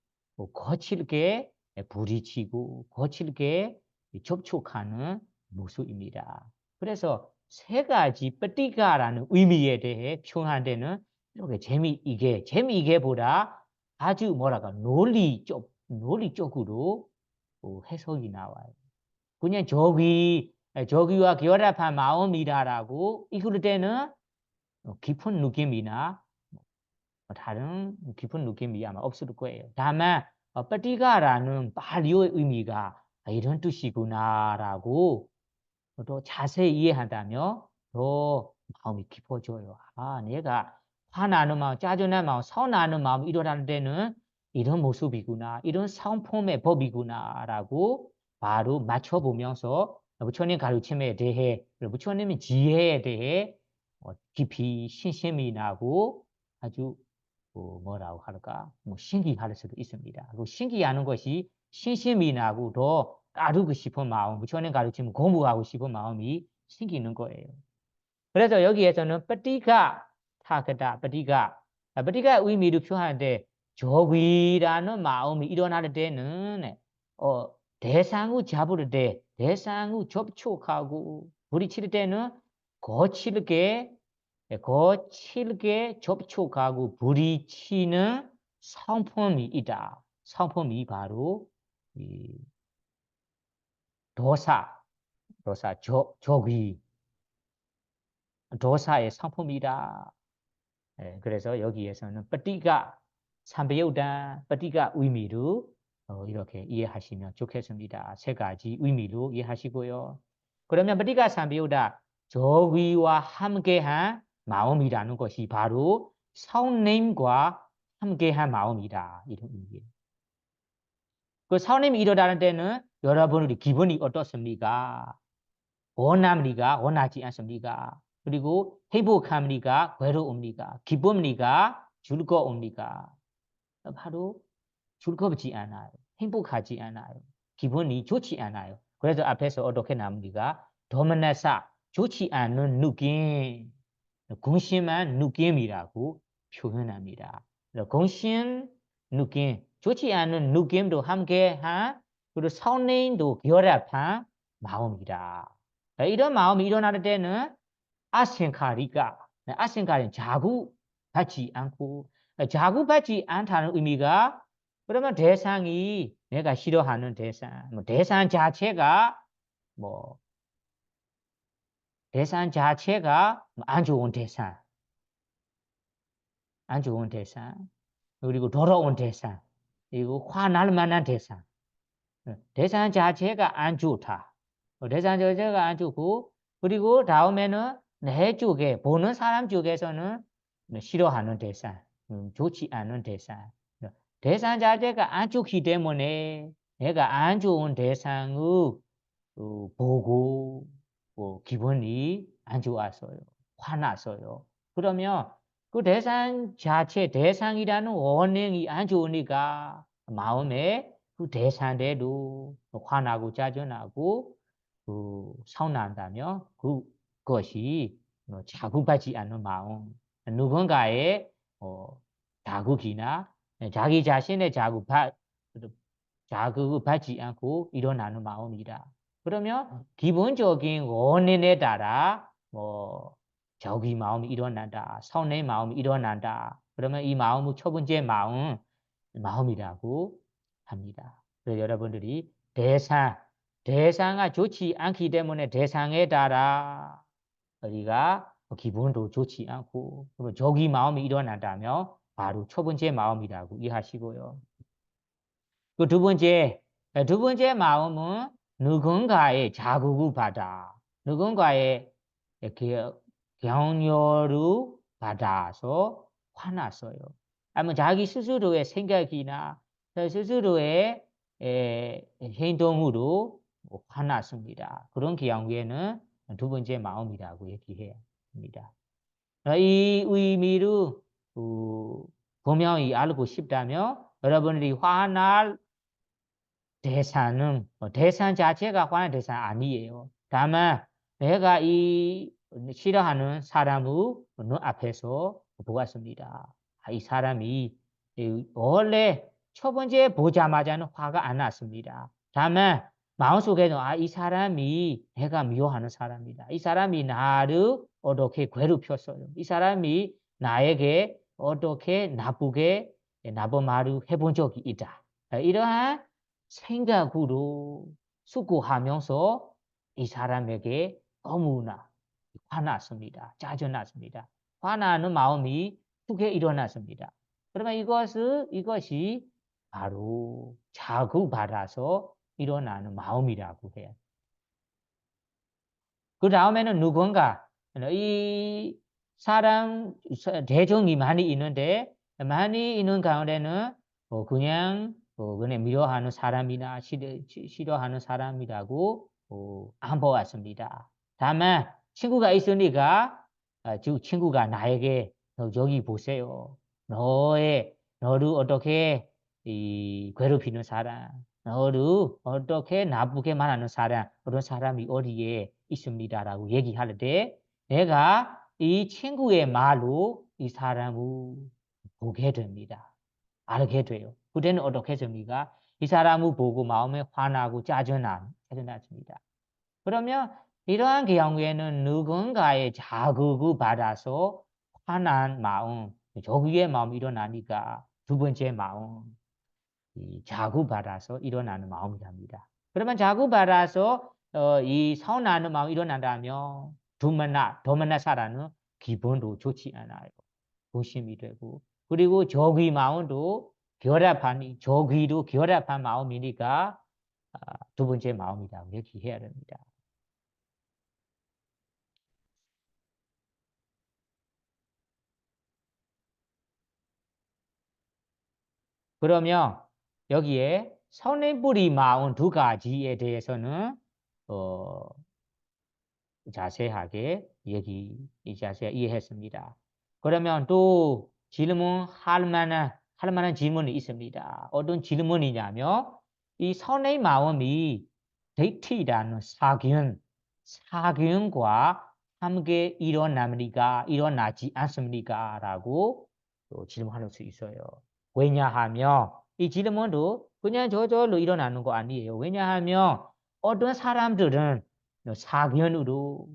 거칠게 부딪히고 거칠게 접촉하는 모습입니다. 그래서 세 가지 쁘띠가라는 의미에 대해 표현할 때는 이렇게 재미있게 보다 아주 논리적으로 해석이 나와요. 그냥 저기와 결합한 마음이다라고 이럴 때는 깊은 느낌이나 다른 깊은 느낌이 아마 없을 거예요. 다만 빠띠가라는 발리오의 의미가 이런 뜻이구나라고 또 자세히 이해한다면 더 마음이 깊어져요. 내가 화나는 마음, 짜증나는 마음, 서운하는 마음 일어나는 데는 이런 모습이구나, 이런 성품의 법이구나라고 바로 맞춰보면서 부처님 가르침에 대해, 부처님의 지혜에 대해 깊이 신심이 나고 아주 뭐라고 할까, 신기할 수도 있습니다. 그 신기하는 것이 신심이 나고 더 따르고 싶은 마음, 부처님 가르치면 공부하고 싶은 마음이 생기는 거예요. 그래서 여기에서는 빠띠가 타그다, 빠띠가 의미를 표현하는데 저기라는 마음이 일어날 때는 대상을 잡을 때, 대상을 접촉하고 부딪힐 때는 거칠게 접촉하고 부딪히는 성품이 있다. 성품이 바로 이 도사, 도사의 성품이다. 그래서 여기에서는 빠띠가 삼배요단, 빠띠가 의미로 이렇게 이해하시면 좋겠습니다. 세 가지 의미로 이해하시고요. 그러면 빠띠가 삼배요다, 저기와 함께한 마음이라는 것이 바로 성님과 함께한 마음이다. 이런 의미예요. 그 성님이 일어나는 때는 여러분의 기분이 어떻습니까? 원합니까? 원하지 않습니까? 그리고 행복합니까? 괴로웁니까? 기쁩니까? 즐거웁니까? 바로 즐겁지 않아요. 행복하지 않아요. 기분이 좋지 않아요. 그래서 앞에서 어떻게 나옵니까? 도만나사, 좋지 않은 느낌, 근심한 느낌이라고 표현합니다. 근심 느낌, 좋지 않은 느낌도 함께한 그리고 선행도 결합한 마음이다. 이런 마음이 일어날 때는 아생카리는 자구받지 않다는 의미가 그러면 대상이 내가 싫어하는 대상, 대상 자체가 뭐 안 좋은 대상, 그리고 더러운 대상, 그리고 화날 만한 대상, 대상 자체가 안 좋다. 대상 자체가 안 좋고 그리고 다음에는 내 쪽에 보는 사람 쪽에서는 싫어하는 대상, 좋지 않은 대상. 대상 자체가 안 좋기 때문에 내가 안 좋은 대상을 보고 기분이 안 좋았어요. 화났어요. 그러면 그 대상이라는 원인이 안 좋으니까 마음에 그 대상대로 화나고 짜증나고 서운한다면 그것이 자극받지 않는 마음, 누군가의 자극이나 자기 자신의 자극을 받지 않고 일어나는 마음이다. 그러면 기본적인 원인에 따라 저기 마음이 일어난다. 서운의 마음이 일어난다. 그러면 이 마음은 첫 번째 마음이라고 합니다. 그래서 여러분들이 대상이 좋지 않기 때문에 대상에 따라 우리가 기분도 좋지 않고 저기 마음이 일어난다면 바로 첫 번째 마음이라고 이해하시고요. 그 두 번째 마음은 누군가의 자극을 받아 누군가의 이렇게 격려를 받아서 화났어요. 아니면 자기 스스로의 생각이나 스스로의 행동으로 화났습니다. 그런 경우에는 두 번째 마음이라고 얘기해야 합니다. 이 의미를 분명히 알고 싶다면 여러분들이 화날 대상 자체가 화난 대상 아니에요. 다만 내가 이 싫어하는 사람의 눈앞에서 보았습니다. 이 사람이 원래 첫 번째 보자마자는 화가 안 났습니다. 다만 마음속에는 이 사람이 내가 미워하는 사람이다. 이 사람이 나를 어떻게 괴롭혔어요. 이 사람이 나에게 어떻게 나쁜 말을 해본 적이 있다. 이러한 생각으로 수고하면서 이 사람에게 너무나 화났습니다. 짜증났습니다. 화나는 마음이 크게 일어났습니다. 그러면 이것이 바로 자극받아서 일어나는 마음이라고 해요. 그 다음에는 누군가 이 사람 대중이 많이 있는데 많이 있는 가운데는 그냥 미워하는 사람이나 싫어하는 사람이라고 안 보았습니다. 다만 친구가 있으니까 친구가 나에게 저기 보세요. 너를 어떻게 괴롭히는 사람, 너를 어떻게 나쁘게 말하는 사람, 그런 사람이 어디에 있습니다라고 얘기할 때 내가 이 친구의 말로 이 사람을 보게 됩니다. 알게 돼요. 그때는 어떻게 됩니까? 이 사람을 보고 마음에 화나고 짜증났습니다. 그러면 이러한 경우에는 누군가의 자극을 받아서 화난 마음, 저기의 마음이 일어나니까 두 번째 마음, 자극받아서 일어나는 마음이랍니다. 그러면 자극받아서 이 서운하는 마음이 일어난다면 더만나 사람은 기분도 좋지 않아요. 고심이 되고 그리고 저기 마음도 저기도 결합한 마음이니까 두 번째 마음이라고 얘기해야 됩니다. 그러면 여기에 선행뿌리 마음 두 가지에 대해서는 자세하게 이해했습니다. 그러면 또 질문할 만한 질문이 있습니다. 어떤 질문이냐면 이 선의 마음이 데이트라는 사균과 함께 일어나지 않습니까? 라고 또 질문할 수 있어요. 왜냐하면 이 질문도 그냥 저절로 일어나는 거 아니에요. 왜냐하면 어떤 사람들은 사견으로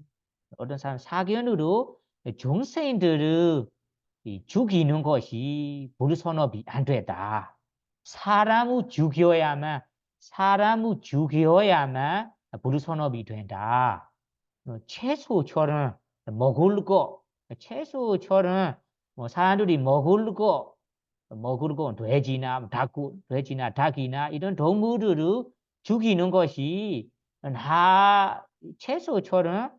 중생들을 죽이는 것이 불선업이 안 되다. 사람을 죽여야만 불선업이 된다. 채소처럼 먹을 거, 채소처럼 사람들이 먹을 거 돼지나 닭이나 이런 동물들을 죽이는 것이 다 채소처럼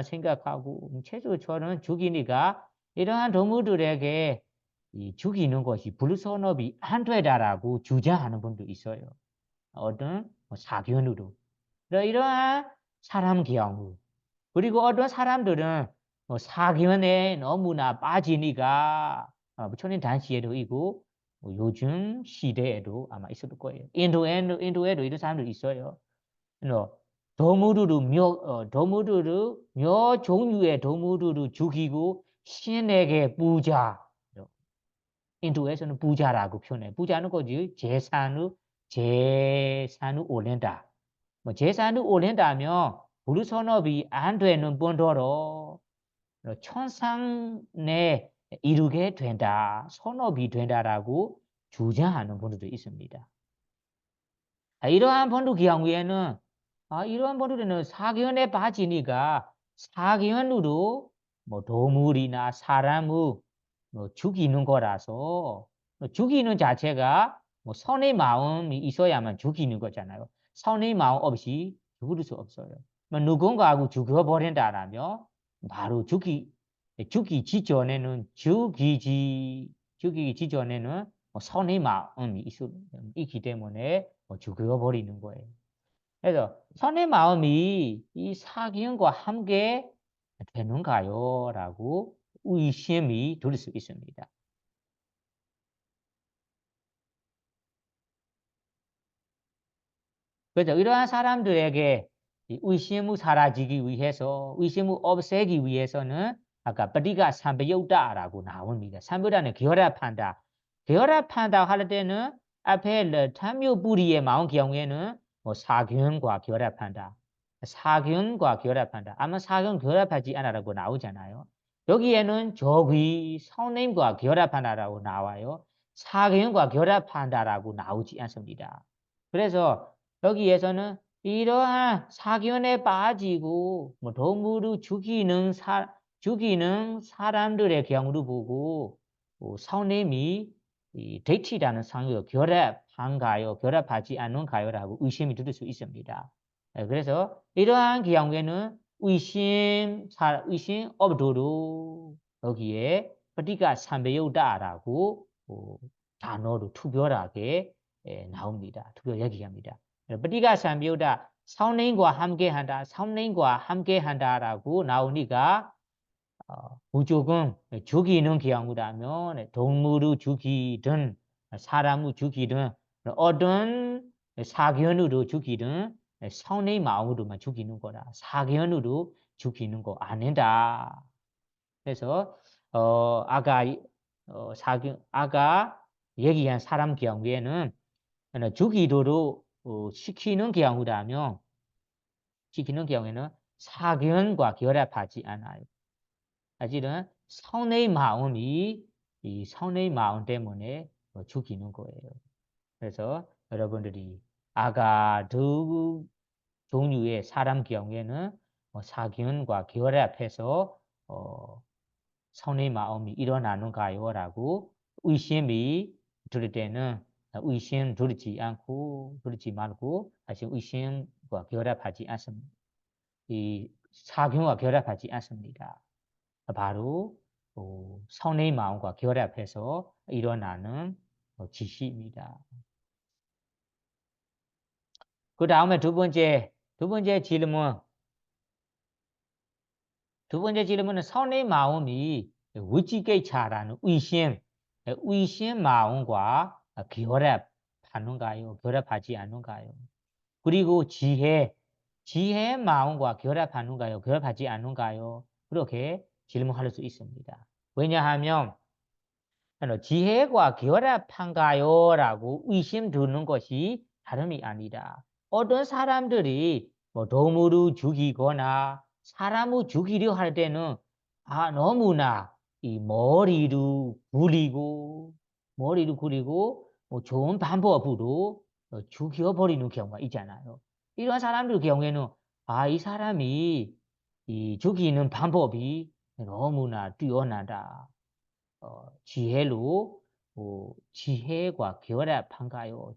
생각하고 채소처럼 죽이니까 이러한 동물들에게 죽이는 것이 불선업이 안 되다라고 주장하는 분도 있어요. 어떤 사견으로. 이러한 사람 경우 그리고 어떤 사람들은 사견에 너무나 빠지니까 부처님 당시에도 있고 요즘 시대에도 아마 있을 거예요. 인도에도 이런 사람들 있어요. 몇 종류의 동물들을 죽이고 신에게 인도에서는 부자라고 표현해. 부자는 거지 제산을 올린다. 제산을 올린다면 불선업이 안 되는 분더러 천상에 이르게 된다, 선업이 된다라고 주장하는 분들도 있습니다. 이러한 본토 경우에는 이러한 본토는 사견에 빠지니까 사견으로 뭐 동물이나 사람을 뭐 죽이는 거라서 죽이는 자체가 뭐 선의 마음이 있어야만 죽이는 거잖아요. 선의 마음 없이 죽을 수 없어요. 뭐 누군가하고 죽여버린다라면 바로 죽이기 직전에는 죽이기 직전에는 선의 마음이 있기 때문에 죽여버리는 거예요. 그래서 선의 마음이 이 사기운과 함께 되는가요? 라고 의심이 들 수 있습니다. 그래서 이러한 사람들에게 의심을 사라지기 위해서, 의심을 없애기 위해서는 아까ปฏิฆะ 삼배욕다라고 나옵니다. 삼배욕다는 결합한다. 결합한다 할 때는 앞에 탐욕뿌리의 마음 경우에는 사견과 결합한다. 사견과 결합한다. 아마 사견 결합하지 않아라고 나오잖아요. 여기에는 저기 성님과 결합한다라고 나와요. 사견과 결합한다라고 나오지 않습니다. 그래서 여기에서는 이러한 사견에 빠지고 뭐 동물을 죽이는 사람들의 경우를 보고 성님이 이 데이트라는 상을 결합한가요? 결합하지 않은가요?라고 의심이 들 수 있습니다. 그래서 이러한 경우에는 의심 없도록 여기에ปฏิฆะ 삼배욕다라고 단어로 투별하게 나옵니다. 투별 얘기합니다.ปฏิฆะ 삼배욕다 성령과 함께한다, 성령과 함께한다라고 나오니까 무조건 죽이는 경우라면 동물을 죽이든 사람을 죽이든 어떤 사견으로 죽이든 성의 마음으로만 죽이는 거라. 사견으로 죽이는 거 아니다. 그래서 아까 얘기한 사람 경우에는 죽이도록 시키는 경우에는 사견과 결합하지 않아요. 사실은 선의 마음이 이 선의 마음 때문에 죽이는 거예요. 그래서 여러분들이 아가 두 종류의 사람 경우에는 사견과 결합해서 선의 마음이 일어나는가요? 라고 의심이 들 때는 의심 들지 말고 다시 의심과 결합하지 않습니다. 이 사견과 결합하지 않습니다. 바로 선의 마음과 결합해서 일어나는 지시입니다. 그 다음에 두 번째 질문은 선의 마음이 위지ကိច្ឆ라는 의심 마음과 결합하는가요? 결합하지 않는가요? 그리고 지혜 마음과 결합하는가요? 결합하지 않는가요? 그렇게 질문할 수 있습니다. 왜냐하면 지혜와 결합한가요? 라고 의심 드는 것이 다름이 아니라 어떤 사람들이 동물을 죽이거나 사람을 죽이려 할 때는 너무나 이 머리를 굴리고 좋은 방법으로 죽여버리는 경우가 있잖아요. 이런 사람들 경우에는 이 사람이 이 죽이는 방법이 너무나 뛰어나다. 지혜과 결합한가요?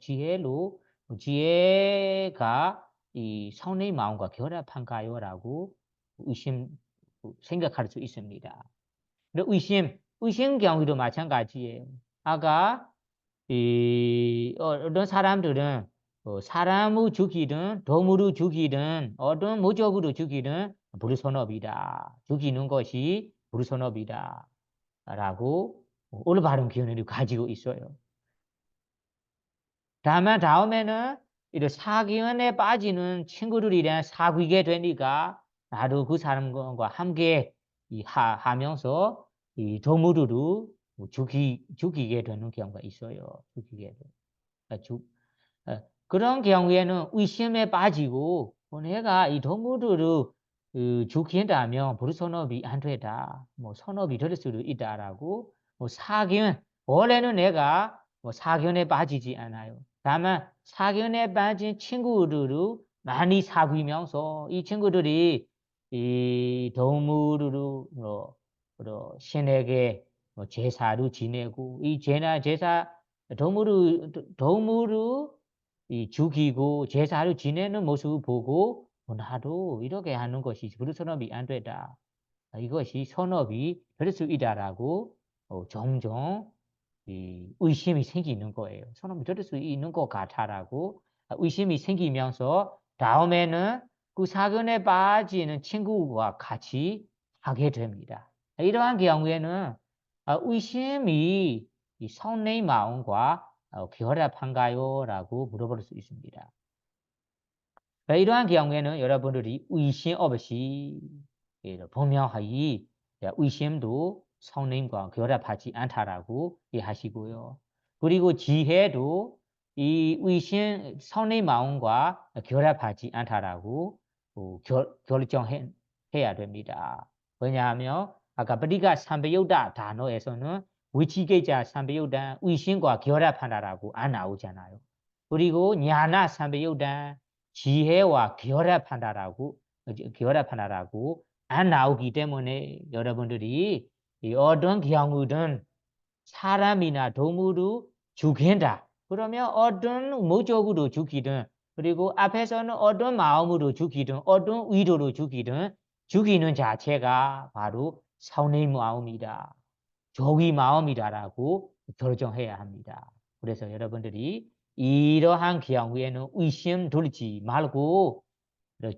지혜가 이 선의 마음과 결합한가요? 라고 생각할 수 있습니다. 그리고 의심 경우도 마찬가지예요. 아까 어떤 사람들은 사람을 죽이든 동물을 죽이든 어떤 목적으로 죽이든 불선업이다. 죽이는 것이 불선업이다. 라고 올바른 견해를 가지고 있어요. 다음에는 이런 사견에 빠지는 친구들이랑 사귀게 되니까 나도 그 사람과 함께 하면서 이 동물을 죽이게 되는 경우가 있어요. 그런 경우에는 의심에 빠지고 내가 이 동물들을 죽힌다면 불 선업이 안 되다. 뭐 선업이 될 수도 있다라고 뭐 사견 원래는 내가 뭐 사견에 빠지지 않아요. 다만 사견에 빠진 친구들을 많이 사귀면서 이 친구들이 이 동물으로 뭐 신에게 뭐 제사를 지내고 이 제사 동물을 이 죽이고 제사를 지내는 모습을 보고 나도 이렇게 하는 것이 불 선업이 안 되다. 이것이 선업이 될 수 있다라고 종종 이 의심이 생기는 거예요. 선업이 될 수 있는 것 같아라고 의심이 생기면서 다음에는 그 사견에 빠지는 친구와 같이 하게 됩니다. 이러한 경우에는 의심이 이 선의 마음과 결합한가요? 라고 물어볼 수 있습니다. 이러한 경우에는 여러분들이 의심 없이 분명히 의심도 성령과 결합하지 않다라고 이해하시고요. 그리고 지혜도 이 의심 성령 마음과 결합하지 않다라고 결정해야 됩니다. 왜냐하면 아까ปฏิฆ 삼배요다 단어에서는 위치계자 삼배요다 의심과 결합한다라고 안 나오잖아요. 그리고 ஞा나 삼배요다 지혜와 결합한다라고 안 나오기 때문에 여러분들이 어떤 경우든 사람이나 동물을 죽인다. 그러면 어떤 목적으로 죽이든 그리고 앞에서는 어떤 마음으로 죽이든 어떤 의도로 죽이든 죽이는 자체가 바로 선의 마음이다. 조기 마음이다라고 결정해야 합니다. 그래서 여러분들이 이러한 경우에는 의심 들지 말고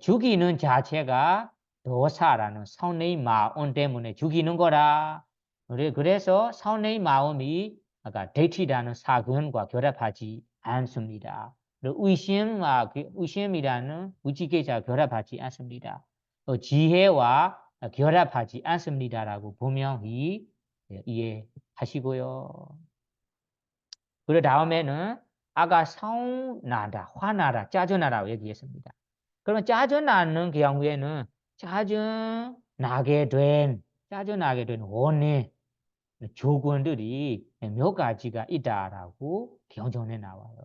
죽이는 자체가 도사라는 선의 마음 때문에 죽이는 거라. 그래서 선의 마음이 아까 데이트라는 사근과 결합하지 않습니다. 의심이라는 위지계자 결합하지 않습니다. 지혜와 결합하지 않습니다라고 분명히 이해하시고요. 그리고 다음에는 아까 성나다, 화나다, 짜증나다고 얘기했습니다. 그러면 짜증나는 경우에는 짜증나게 된 원인, 조건들이 몇 가지가 있다라고 경전에 나와요.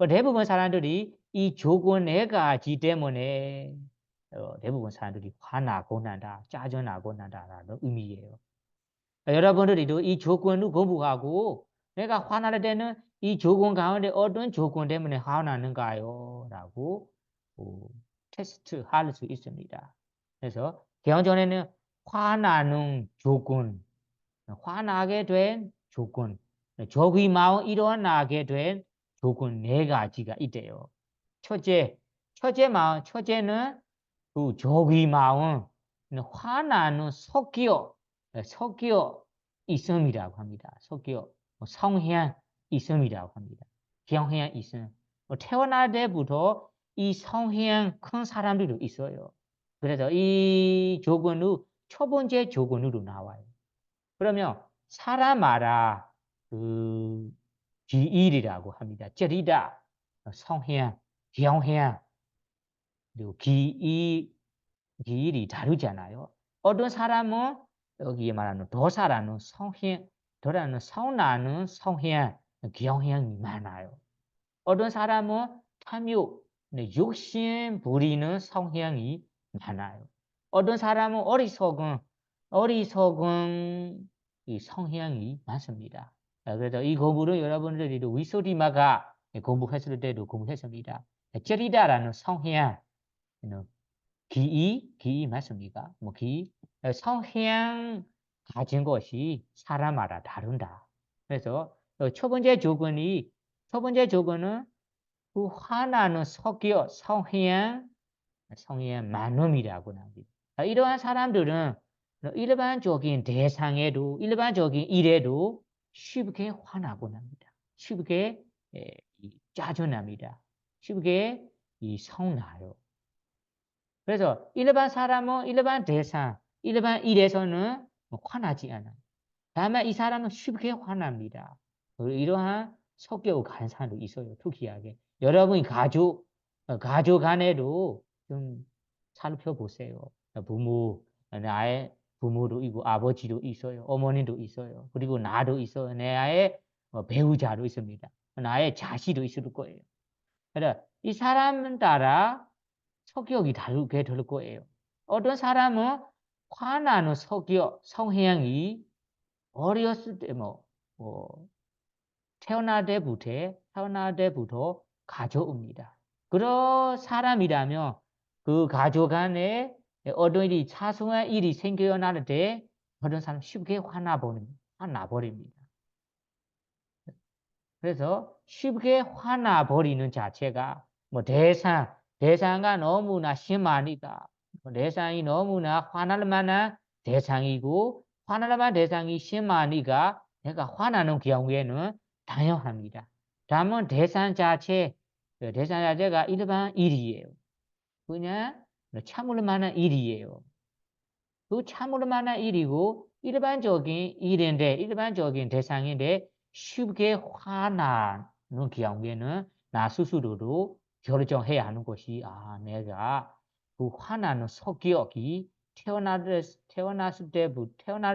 대부분 사람들이 이 조건 4가지 때문에 대부분 사람들이 화나고 난다, 짜증나고 난다라는 의미예요. 여러분들도 이 조건을 공부하고 내가 화날 때는 이 조건 가운데 어떤 조건 때문에 화나는가요? 라고 테스트 할 수 있습니다. 그래서 경전에는 화나는 조건, 화나게 된 조건, 조기 마음 일어나게 된 조건 4가지가 있대요. 첫째는 그 조기 마음, 화나는 섞여 있음이라고 합니다. 섞여 성향 있음이라고 합니다. 경향 있음. 태어날 때부터 이 성향 큰 사람들도 있어요. 그래서 이 조건으로 첫 번째 조건으로 나와요. 그러면 사람마다 그 기일이라고 합니다. 쩌리다, 성향, 경향, 그리고 기일이 다르잖아요. 어떤 사람은 여기에 말하는 도사라는 성나는 성향, 경향이 많아요. 어떤 사람은 탐욕, 욕심 부리는 성향이 많아요. 어떤 사람은 어리석은 이 성향이 많습니다. 그래서 이 공부를 여러분들이 위소리마가 공부했을 때도 공부했습니다. 쩌리다라는 성향, 기이 맞습니까? 성향 가진 것이 사람마다 다른다. 그래서 첫 번째 조건은 그 화나는 성향 많음이라고 합니다. 이러한 사람들은 일반적인 대상에도 일반적인 일에도 쉽게 화나곤 합니다. 쉽게 짜증납니다. 쉽게 성나요. 그래서 일반 사람은 일반 대상, 일반 일에서는 화나지 않아요. 다만 이 사람은 쉽게 화납니다. 이러한 성격을 가진 사람도 있어요. 특이하게. 여러분이 가족 간에도 좀 살펴보세요. 부모, 나의 부모도 있고 아버지도 있어요. 어머니도 있어요. 그리고 나도 있어요. 나의 배우자도 있습니다. 나의 자식도 있을 거예요. 그래서 이 사람 따라 성격이 다르게 될 거예요. 어떤 사람은 화나는 성격, 성향이 어렸을 때 태어날 때부터 가져옵니다. 그런 사람이라면 그 가족 안에 어떤 일이 사소한 일이 생겨날 때 어떤 사람 쉽게 화나버립니다. 그래서 쉽게 화나버리는 자체가 대상가 너무나 심하니까 대상이 너무나 화날 만한 대상이고 화날 만한 대상이 심하니까 내가 화나는 경우에는 당연합니다. 다만 대상 자체가 일반 일이에요. 그냥 참을 만한 일이에요. 그 참을 만한 일이고 일반적인 대상인데 쉽게 화나는 경우에는 나 스스로도 결정해야 하는 것이 내가 그 화나는 성격이 태어날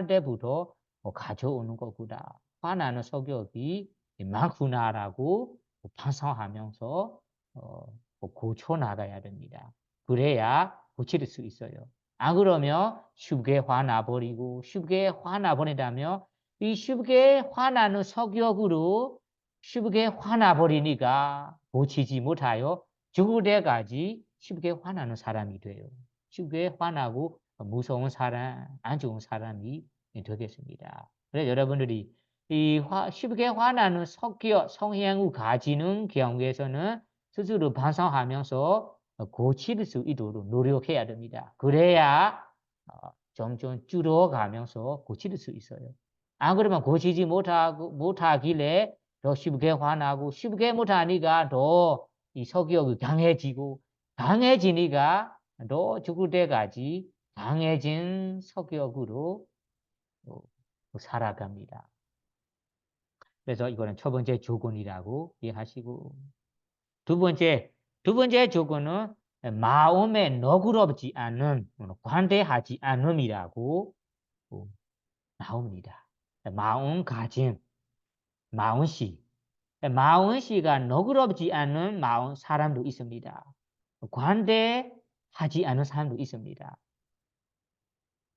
때부터 가져오는 거구나. 화나는 성격이 많구나라고 반성하면서 고쳐 나가야 됩니다. 그래야 고칠 수 있어요. 안 그러면 쉽게 화나버리고 쉽게 화나버린다면 이 쉽게 화나는 성격으로 쉽게 화나버리니까 고치지 못하여 죽을 때까지 쉽게 화나는 사람이 돼요. 쉽게 화나고 무서운 사람, 안 좋은 사람이 되겠습니다. 그래서 여러분들이 쉽게 화나는 성격, 성향을 가지는 경우에서는 스스로 반성하면서 고칠 수 있도록 노력해야 됩니다. 그래야 점점 줄어가면서 고칠 수 있어요. 안 그러면 고치지 못하길래 더 쉽게 화나고 쉽게 못하니까 더 이 성격이 강해지니까 더 죽을 때까지 강해진 성격으로 살아갑니다. 그래서 이거는 첫 번째 조건이라고 이해하시고 두 번째 조건은 마음에 너그럽지 않은 관대하지 않음이라고 나옵니다. 마음씨. 마음씨가 너그럽지 않은 사람도 있습니다. 관대하지 않은 사람도 있습니다.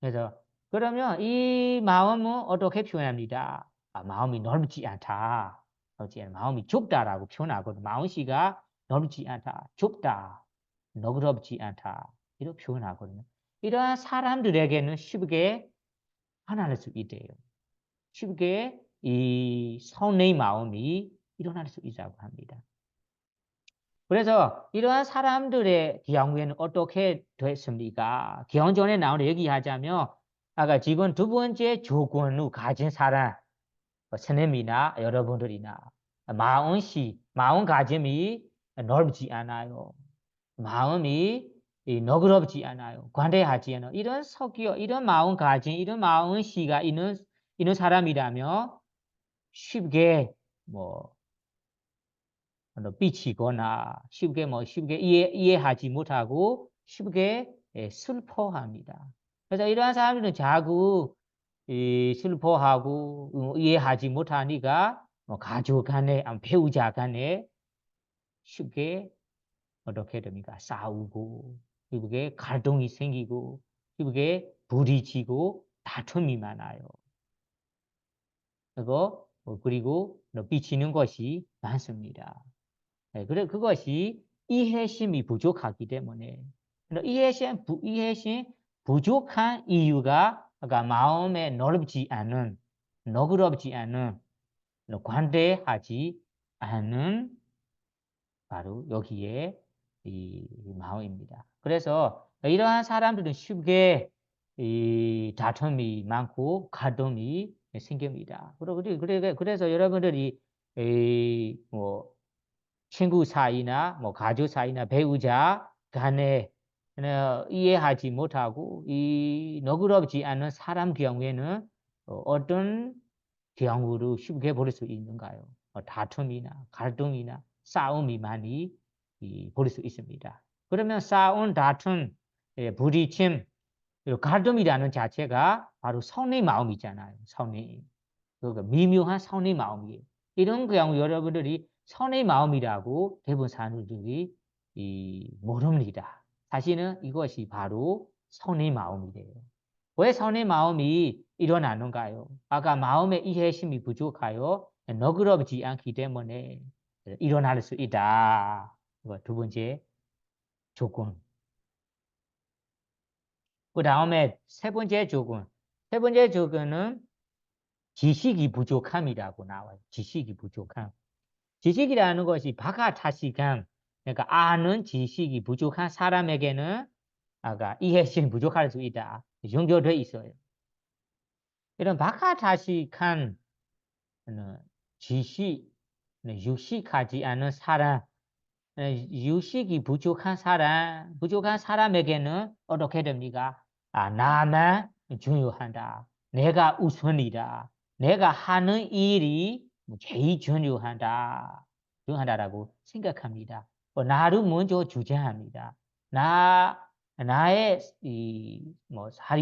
그래서 그러면 이 마음은 어떻게 표현합니다. 마음이 넓지 않다. 마음이 좁다라고 표현하거든요. 마음씨가 넓지 않다, 좁다, 너그럽지 않다 이렇게 표현하거든요. 이러한 사람들에게는 쉽게 화날 수 있대요. 쉽게 이 선의 마음이 일어날 수 있다고 합니다. 그래서 이러한 사람들의 경우에는 어떻게 됐습니까? 경전에 나오는 얘기하자면 아까 지금 두 번째 조건을 가진 사람, 스님이나 여러분들이나 마음가짐이 넓지 않아요. 마음이 너그럽지 않아요. 관대하지 않아요. 이런 성격, 이런 마음가짐, 이런 마음씨가 있는 사람이라면 쉽게 삐치거나 쉽게 이해하지 못하고 쉽게 슬퍼합니다. 그래서 이러한 사람들은 자꾸 슬퍼하고 이해하지 못하니까 가족 간에 배우자 간에 쉽게 어떻게 됩니까? 싸우고 그게 갈등이 생기고 그게 부딪히고 다툼이 많아요. 그리고 삐치는 것이 많습니다. 그래 그것이 이해심이 부족하기 때문에 이해심 부족한 이유가 아까 마음에 너그럽지 않은 관대하지 않은 바로 여기에 이 마음입니다. 그래서 이러한 사람들은 쉽게 이 다툼이 많고 갈등이 생깁니다. 그래서 여러분들이 친구 사이나 가족 사이나 배우자 간에 이해하지 못하고 이 너그럽지 않은 사람 경우에는 어떤 경우로 쉽게 볼 수 있는가요? 다툼이나 갈등이나 싸움이 많이 볼 수 있습니다. 그러면 싸움, 다툼, 부딪힘 가르침이라는 자체가 바로 선의 마음이잖아요. 선의. 그 미묘한 선의 마음이에요. 이런 경우 여러분들이 선의 마음이라고 대부분 사람들이 모릅니다. 사실은 이것이 바로 선의 마음이래요. 왜 선의 마음이 일어나는가요? 아까 마음의 이해심이 부족하여 너그럽지 않기 때문에 일어날 수 있다. 두 번째 조건. 그 다음에 세 번째 조건. 세 번째 조건은 지식이 부족함이라고 나와요. 지식이 부족함. 지식이라는 것이 박하타시감, 그러니까 아는 지식이 부족한 사람에게는 아까 이해심이 부족할 수 있다. 연결되어 있어요. 이런 박하타시한 지식, 유식하지 않은 사람, 유식이 부족한 사람에게는 어떻게 됩니까? 나만 중요하다. 내가 우선이다. 내가 하는 일이 제일 중요하다라고 생각합니다. 나를 먼저 주장합니다. 나의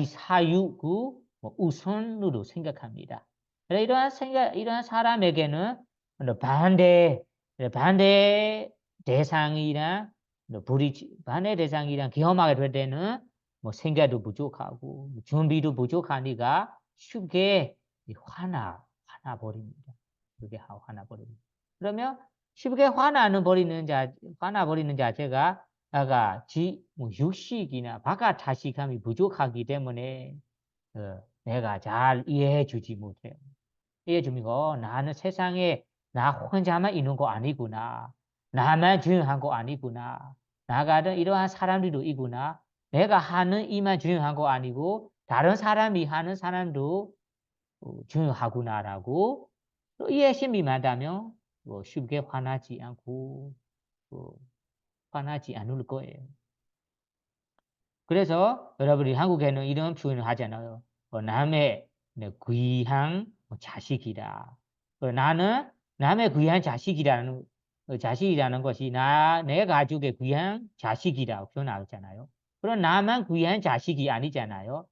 사유구 우선으로 생각합니다. 이러한 사람에게는 반대 대상이랑 반대 대상이랑 경험하게 될 때는 생각도 부족하고 준비도 부족하니까 쉽게 화나 버립니다. 쉽게 화나 버립니다. 그러면 쉽게 화나 버리는 자체가 아까 육식이나 박하타식함이 부족하기 때문에 내가 잘 이해해 주지 못해요. 이해해 주면 나는 세상에 나 혼자만 있는 거 아니구나. 나만 중요한 거 아니구나. 나가는 이러한 사람들도 있구나. 내가 하는 일만 중요한 거 아니고 다른 사람이 하는 사람도 중요하구나라고 또 이해심이 많다면 쉽게 화나지 않고 화나지 않을 거예요. 그래서 여러분이 한국에는 이런 표현을 하잖아요. 남의 귀한 자식이다. 나는 남의 귀한 자식이라는 것이 내 가족의 귀한 자식이라고 표현하잖아요. 그럼 나만 귀한 자식이 아니잖아요.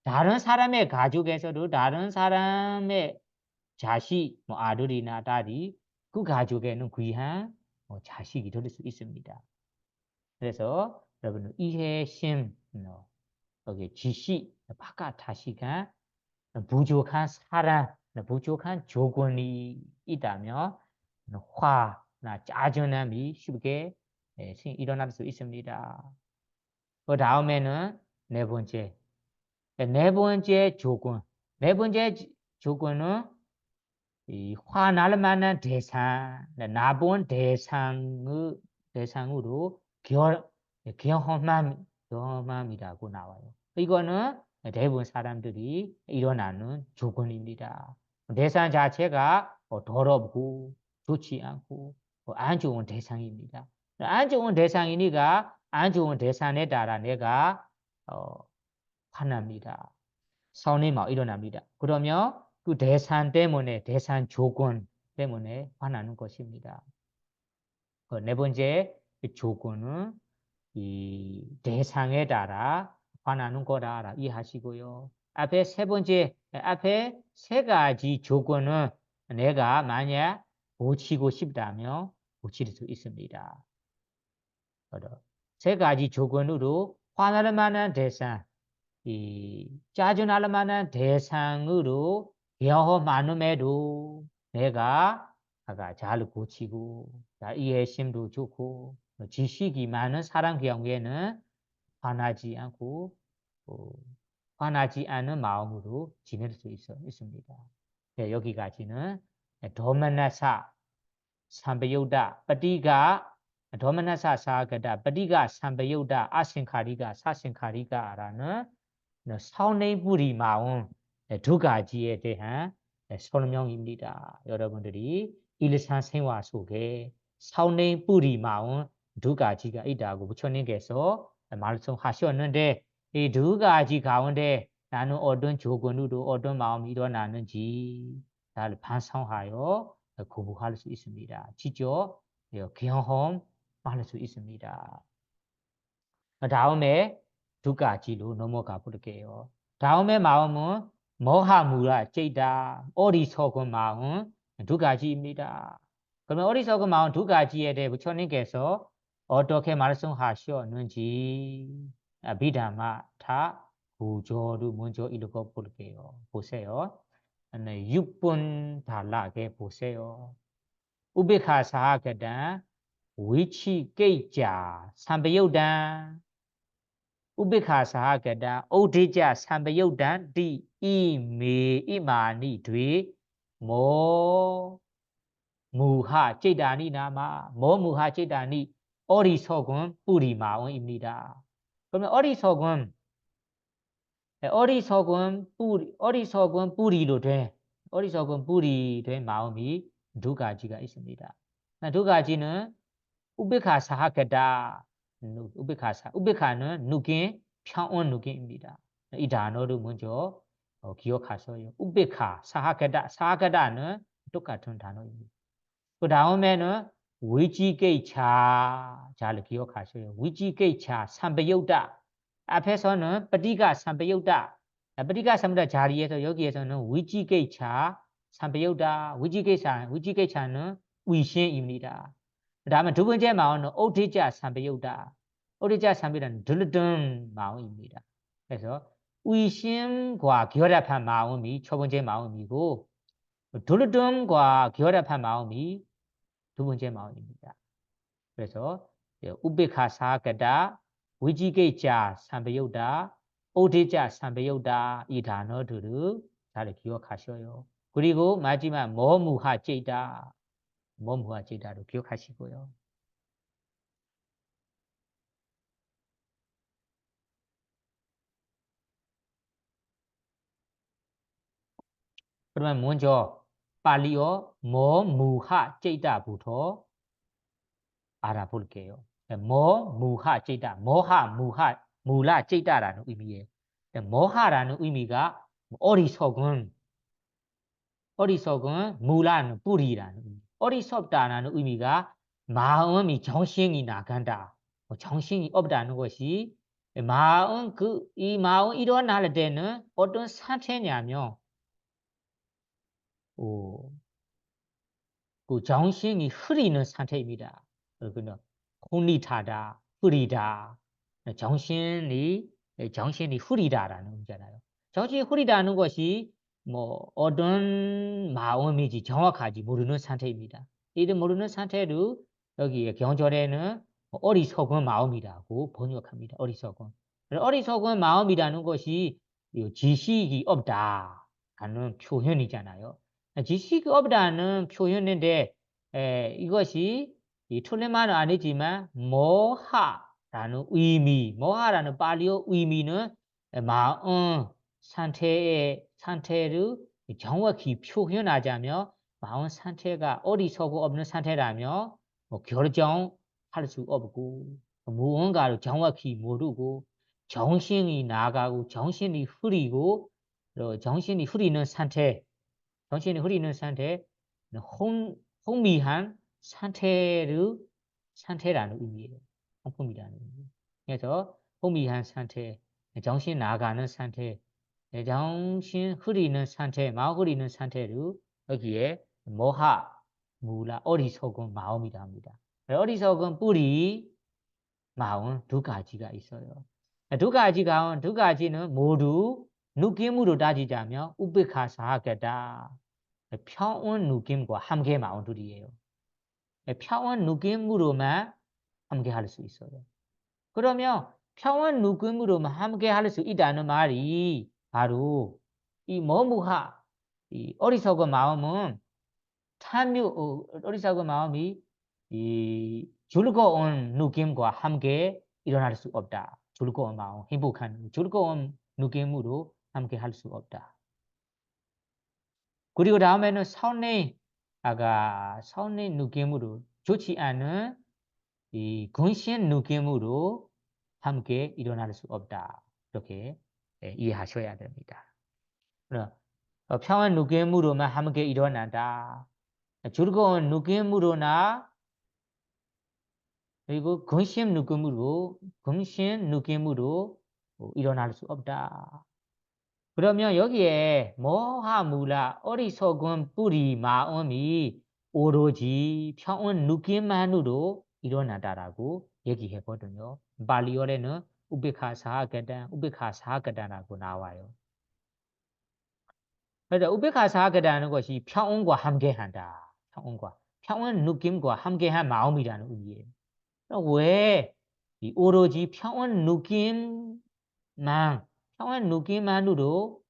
다른 사람의 가족에서도 다른 사람의 자식, 아들이나 딸이 그 가족에는 귀한 자식이 될 수 있습니다. 그래서 여러분 이해심, 여기 지식, 박하타시가 부족한 사람, 부족한 조건이 있다면 화나 짜증남이 쉽게 일어날 수 있습니다. 그 다음에는 네 번째 조건. 네 번째 조건은 화날 만한 대상, 나본 대상으로 경험함이라고 나와요. 이거는 대부분 사람들이 일어나는 조건입니다. 대상 자체가 더럽고 좋지 않고 안 좋은 대상입니다. 안 좋은 대상이니까 안 좋은 대상에 따라 내가 화납니다. 선이 일어납니다. 그러면 그 대상 때문에 대상 조건 때문에 화나는 것입니다. 네 번째 조건은 이 대상에 따라 화나는 거라 이해하시고요. 앞에 세 가지 조건은 내가 만약 고치고 싶다면 고칠 수 있습니다. 세 가지 조건으로 화날 만한 대상, 짜증날 만한 대상으로 경험 많음에도 내가 아까 잘 고치고 이해심도 좋고 지식이 많은 사람 경우에는 화나지 않고 화나지 않은 마음으로 지낼 수 있습니다. 네, 여기까지는 도마나사 삼바요다 빠티가 도마나사 사가다 빠티가 삼바요다 아신카리가 사신카리가라는 선의 마음 두 가지에 대한 설명입니다. 여러분들이 일상생활 속에 선의 마음 두 가지가 있다고 부처님께서 말씀하셨는데 이 두 가지 가운데 나는 어떤 조건으로 어떤 마음이 일어나는지 잘 반성하여 공부할 수 있습니다. 직접 경험할 수 있습니다. 다음에 두가지로 넘어가 볼게요. 다음에 마음은 모하무라 제이다 어리석은 마음 두 가지입니다. 그러면 어리석은 마음 두 가지에 대해 부처님께서 어떻게 말씀하셨는지 비담아 다 구조를 먼저 읽어 볼게요. 보세요. 6분 달라게 보세요. 우베카 사하가단 위치 게이자 삼배요단 우베카 사하가단 오데자 삼배요단 디 이메 이마니 돼 모 무하 제다니 나마 모 무하 제다니 어리석은 뿌리마원입니다. 그러면 어리석은 뿌리로 된 어리석은 뿌리 된 마음이 두 가지가 있습니다. 두 가지는 우베카 사하가다 우베카는 누긴 평온 누긴입니다. 이 단어를 먼저 기억하세요. 우베카 사하가다는 똑같은 단어입니다. 그 다음에는 위지게차 잘 기억하세요. 위지게차 삼배요다 앞에서는ปฏิฆะ 삼배요다ปฏิฆะ 삼배요다 자리에서 여기에서는 위지게차 삼배요다 위지게차는 위신입니다. 그 다음에 두 번째 마음은 오디자 삼배요다 오디자 삼배요다는 들르든 마음입니다. 그래서 위신과 결합한 마음이 첫 번째 마음이고 들르든과 결합한 마음이 두 번째 마음입니다. 그래서 우베카 사하가다 위지게자 삼배요다 오데자 삼배요다 이 단어들을 잘 기억하셔요. 그리고 마지막 모무하 제다를 기억하시고요. 그러면 먼저 빨리요 모무하 제다부터 알아볼게요. 모무하 제다 무라 제다라는 의미예요. 모하라는 의미가 어리석은 무라는 뿌리라는 의미. 어리석다라는 의미가 마음이 정신이 나간다. 정신이 없다는 것이 이 마음 일어날 때는 어떤 상태냐면 그 정신이 흐리는 상태입니다. 그러면 혼리타다, 흐리다. 정신이 흐리다라는 의미잖아요. 정신이 흐리다는 것이 뭐 어떤 마음인지 정확하지 모르는 상태입니다. 이를 모르는 상태를 여기 경절에는 어리석은 마음이라고 번역합니다. 어리석은 마음이라는 것이 지식이 없다라는 표현이잖아요. 지식이 없다는 표현인데 이것이 틀린 말은 아니지만 모하라는 모하라는 발리어 의미는 마음 상태를 정확히 표현하자면 마음 상태가 어리석고 없는 상태라면 결정할 수 없고 무언가를 정확히 모르고 정신이 나가고 정신이 흐리고 정신이 흐리는 상태라는 혼미한 상태라는 의미예요. 혼품이라는 의미. 그래서 혼미한 상태, 정신 나가는 상태, 정신 흐리는 상태, 마음 흐리는 상태를 여기에 무라 어리석은 마음이라 합니다. 어리석은 뿌리 마음 두 가지가 있어요. 두 가지는 모두 느낌으로 따지자면 우베카 사하가다 평온 느낌과 함께 마음들이에요. 평온 느낌으로만 함께 할 수 있어요. 그러면 평온 느낌으로만 함께 할 수 있다는 말이 바로 이 머무하 이 어리석은 마음은 어리석은 마음이 이 즐거운 느낌과 함께 일어날 수 없다. 즐거운 마음, 행복한 즐거운 느낌으로 함께 할 수 없다. 그리고 다음에는 선의 느낌으로 좋지 않은 이 근심 느낌으로 함께 일어날 수 없다. 이렇게 이해하셔야 됩니다. 평안 느낌으로만 함께 일어난다. 즐거운 느낌으로나 그리고 근심 느낌으로 일어날 수 없다. 그러면 여기에 모하무라 어리석은 뿌리 마음이 오로지 평온 느낌만으로 일어나다라고 얘기했거든요. 발리어에는 우베카사하게다라고 나와요. 그래서 우베카사하게다는 것이 평온과 함께한다. 평온 느낌과 함께한 마음이라는 의미예요. 왜 이 오로지 평온 느낌만으로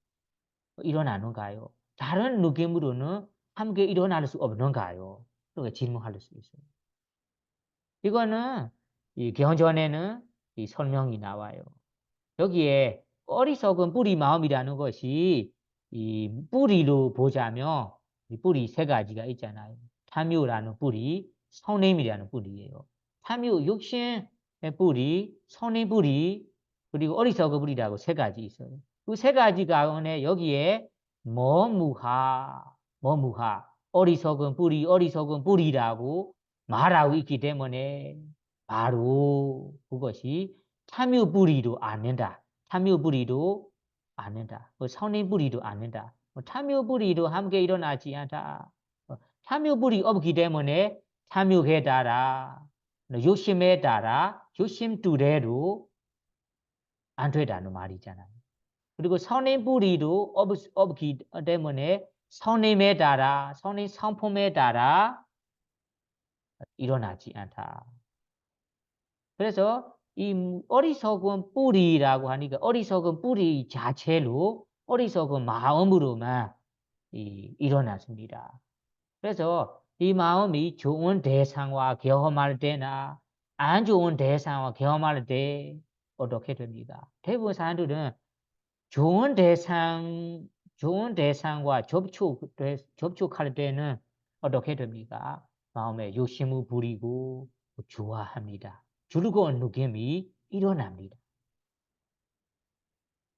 일어나는가요? 다른 느낌으로는 함께 일어날 수 없는가요? 그렇게 질문할 수 있어요. 이거는 이 경전에는 이 설명이 나와요. 여기에 어리석은 뿌리 마음이라는 것이 이 뿌리로 보자면 이 뿌리 세 가지가 있잖아요. 탐유라는 뿌리, 성냄이라는 뿌리예요. 탐유, 욕심의 뿌리, 성냄 뿌리, 그리고 어리석은 뿌리라고 세 가지 있어요. 그 세 가지 가운데 여기에 머무하, 어리석은 뿌리라고 말하고 있기 때문에 바로 그것이 탐유 뿌리도 않는다. 탐유 뿌리도 않는다. 성냄 뿌리도 않는다. 탐유 뿌리도 함께 일어나지 않다. 탐유 뿌리 없기 때문에 탐유에 따라 욕심에 따라 욕심 두대로 안 되다는 말이잖아요. 그리고 성냄 뿌리도 없기 때문에 성냄에 따라 성냄 성품에 따라 일어나지 않다. 그래서 이 어리석은 뿌리라고 하니까 어리석은 뿌리 자체로 어리석은 마음으로만 일어났습니다. 그래서 이 마음이 좋은 대상과 경험할 때나 안 좋은 대상과 경험할 때 어떻게 됩니까? 대부분 사람들은 좋은 대상과 접촉할 때는 어떻게 됩니까? 마음에 욕심을 부리고 좋아합니다. 즐거운 느낌이 일어납니다.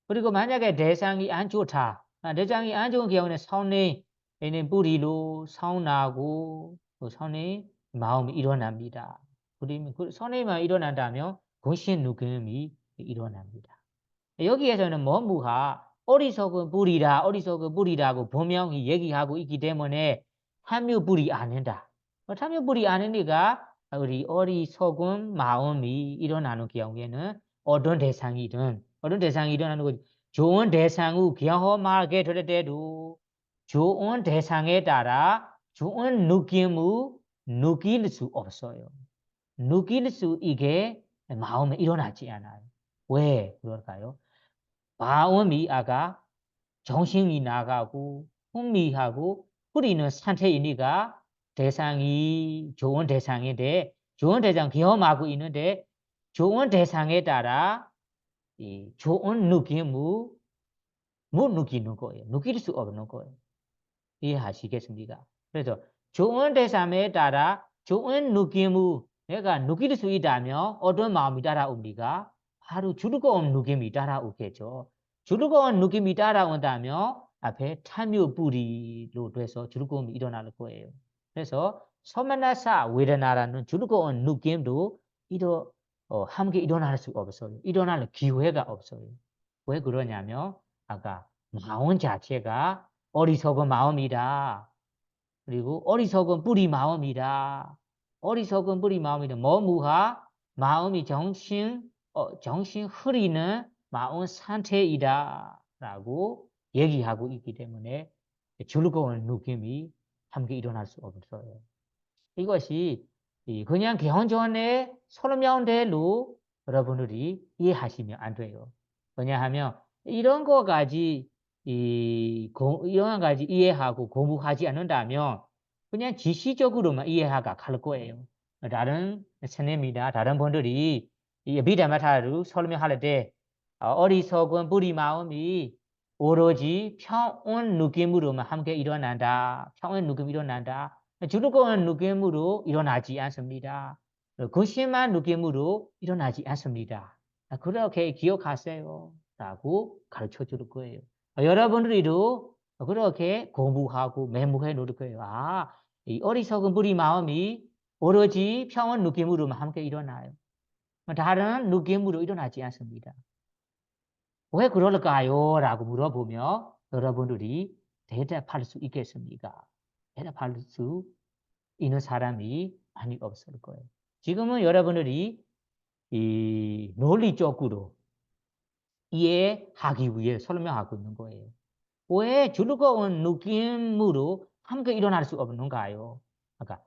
그리고 만약에 대상이 안 좋다. 대상이 안 좋은 경우는 성내에는 뿌리로 서운하고 성내 마음이 일어납니다. 그러면 그 성내만 일어난다면 근심 느낌이 일어납니다. 여기에서는 뭐무가 어리석은 뿌리라고 분명히 얘기하고 있기 때문에 탐유 뿌리 아닌다. 탐유 뿌리 아니니까 우리 어리석은 마음이 일어나는 경우에는 어떤 대상이 일어나는 거지. 좋은 대상을 경험하게 될 때도 좋은 대상에 따라 좋은 느낌을 느낄 수 없어요. 느낄 수 있게 마음에 일어나지 않아요. 왜 그럴까요? 마음이 아까 정신이 나가고 흥미하고 흐리는 상태이니까 대상이 좋은 대상인데 좋은 대상 경험하고 있는데 좋은 대상에 따라 이 좋은 느낌을 못 느끼는 거예요. 느낄 수 없는 거예요. 이해하시겠습니까? 그래서 좋은 대상에 따라 좋은 느낌을 내가 느낄 수 있다면 어떤 마음이 따라옵니까? 바로 즐거운 느낌이 따라오겠죠. 즐거운 느낌이 따라온다면 앞에 탐유 뿌리로 돼서 즐거움이 일어날 거예요. 그래서 소마나사 웨드나라는 즐거운 느낌도 함께 일어날 수 없어요. 일어날 기회가 없어요. 왜 그러냐면 아까 마음 자체가 어리석은 마음이다. 그리고 어리석은 뿌리 마음이다. 어리석은 뿌리 마음이다. 뭐무하 마음이 정신 흐리는 마음 상태이다. 라고 얘기하고 있기 때문에 즐거운 느낌이 함께 일어날 수 없어요. 이것이 그냥 경전의 설명대로 여러분들이 이해하시면 안 돼요. 왜냐하면 이런 거까지 이런 가지 이해하고 공부하지 않는다면 그냥 지시적으로만 이해하가 갈 거예요. 다른 스님이나 다른 분들이 이 비담마타를 설명할 때 어리석은 뿌리 마음이 오로지 평온 느낌으로만 함께 일어난다. 평온 느낌 일어난다. 즐거운 느낌으로 일어나지 않습니다. 근심한 느낌으로 일어나지 않습니다. 그렇게 기억하세요. 라고 가르쳐 줄 거예요. 여러분들도 그렇게 공부하고 메모해 놓을 거예요. 이 어리석은 뿌리 마음이 오로지 평온 느낌으로만 함께 일어나요. 다른 느낌으로 일어나지 않습니다. 왜 그럴까요? 라고 물어보면 여러분들이 대답할 수 있겠습니까? 대답할 수 있는 사람이 많이 없을 거예요. 지금은 여러분들이 이 논리적으로 이해하기 위해 설명하고 있는 거예요. 왜 즐거운 느낌으로 함께 일어날 수 없는가요? 그러니까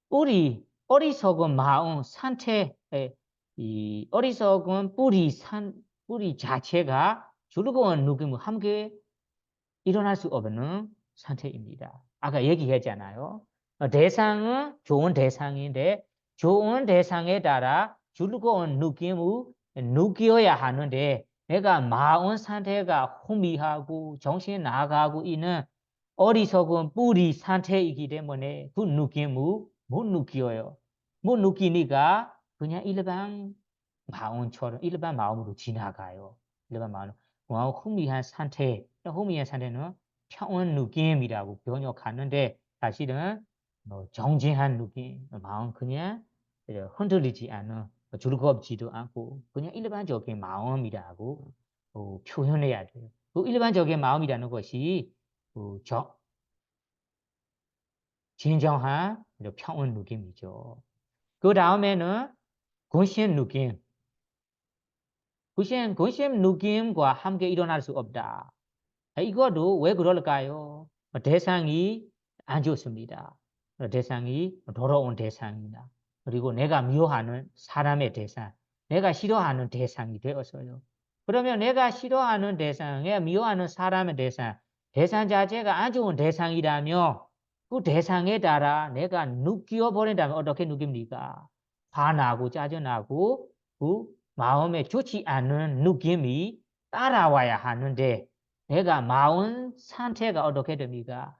우리 어리석은 마음 상태에 이 어리석은 뿌리 자체가 즐거운 느낌으로 함께 일어날 수 없는 상태입니다. 아까 얘기했잖아요. 대상은 좋은 대상인데 좋은 대상에 따라 즐거운 느낌을 느껴야 하는데 내가 마음 상태가 혼미하고 정신이 나가고 있는 어리석은 뿌리 상태이기 때문에 그 느낌을 못 느껴요. 못 느끼니까 그냥 일반 마음처럼 일반 마음으로 지나가요. 일반 마음. 혼미한 상태는 평온 느낌이라고 번역하는데 사실은 정직한 느낌, 마음 그냥 흔들리지 않은 즐겁지도 않고 그냥 일반적인 마음이라고 표현해야 돼요. 그 일반적인 마음이라는 것이 진정한 평온 느낌이죠. 그 다음에는 근심 느낌. 근심 느낌과 함께 일어날 수 없다. 이것도 왜 그럴까요? 대상이 안 좋습니다. 대상이 더러운 대상이나 그리고 내가 미워하는 사람의 대상, 내가 싫어하는 대상이 되어서요. 그러면 내가 싫어하는 대상, 내가 미워하는 사람의 대상 자체가 안 좋은 대상이라면 그 대상에 따라 내가 느껴버린다면 어떻게 느낍니까? 화나고 짜증나고 그 마음에 좋지 않은 느낌이 따라와야 하는데 내가 마음 상태가 어떻게 됩니까?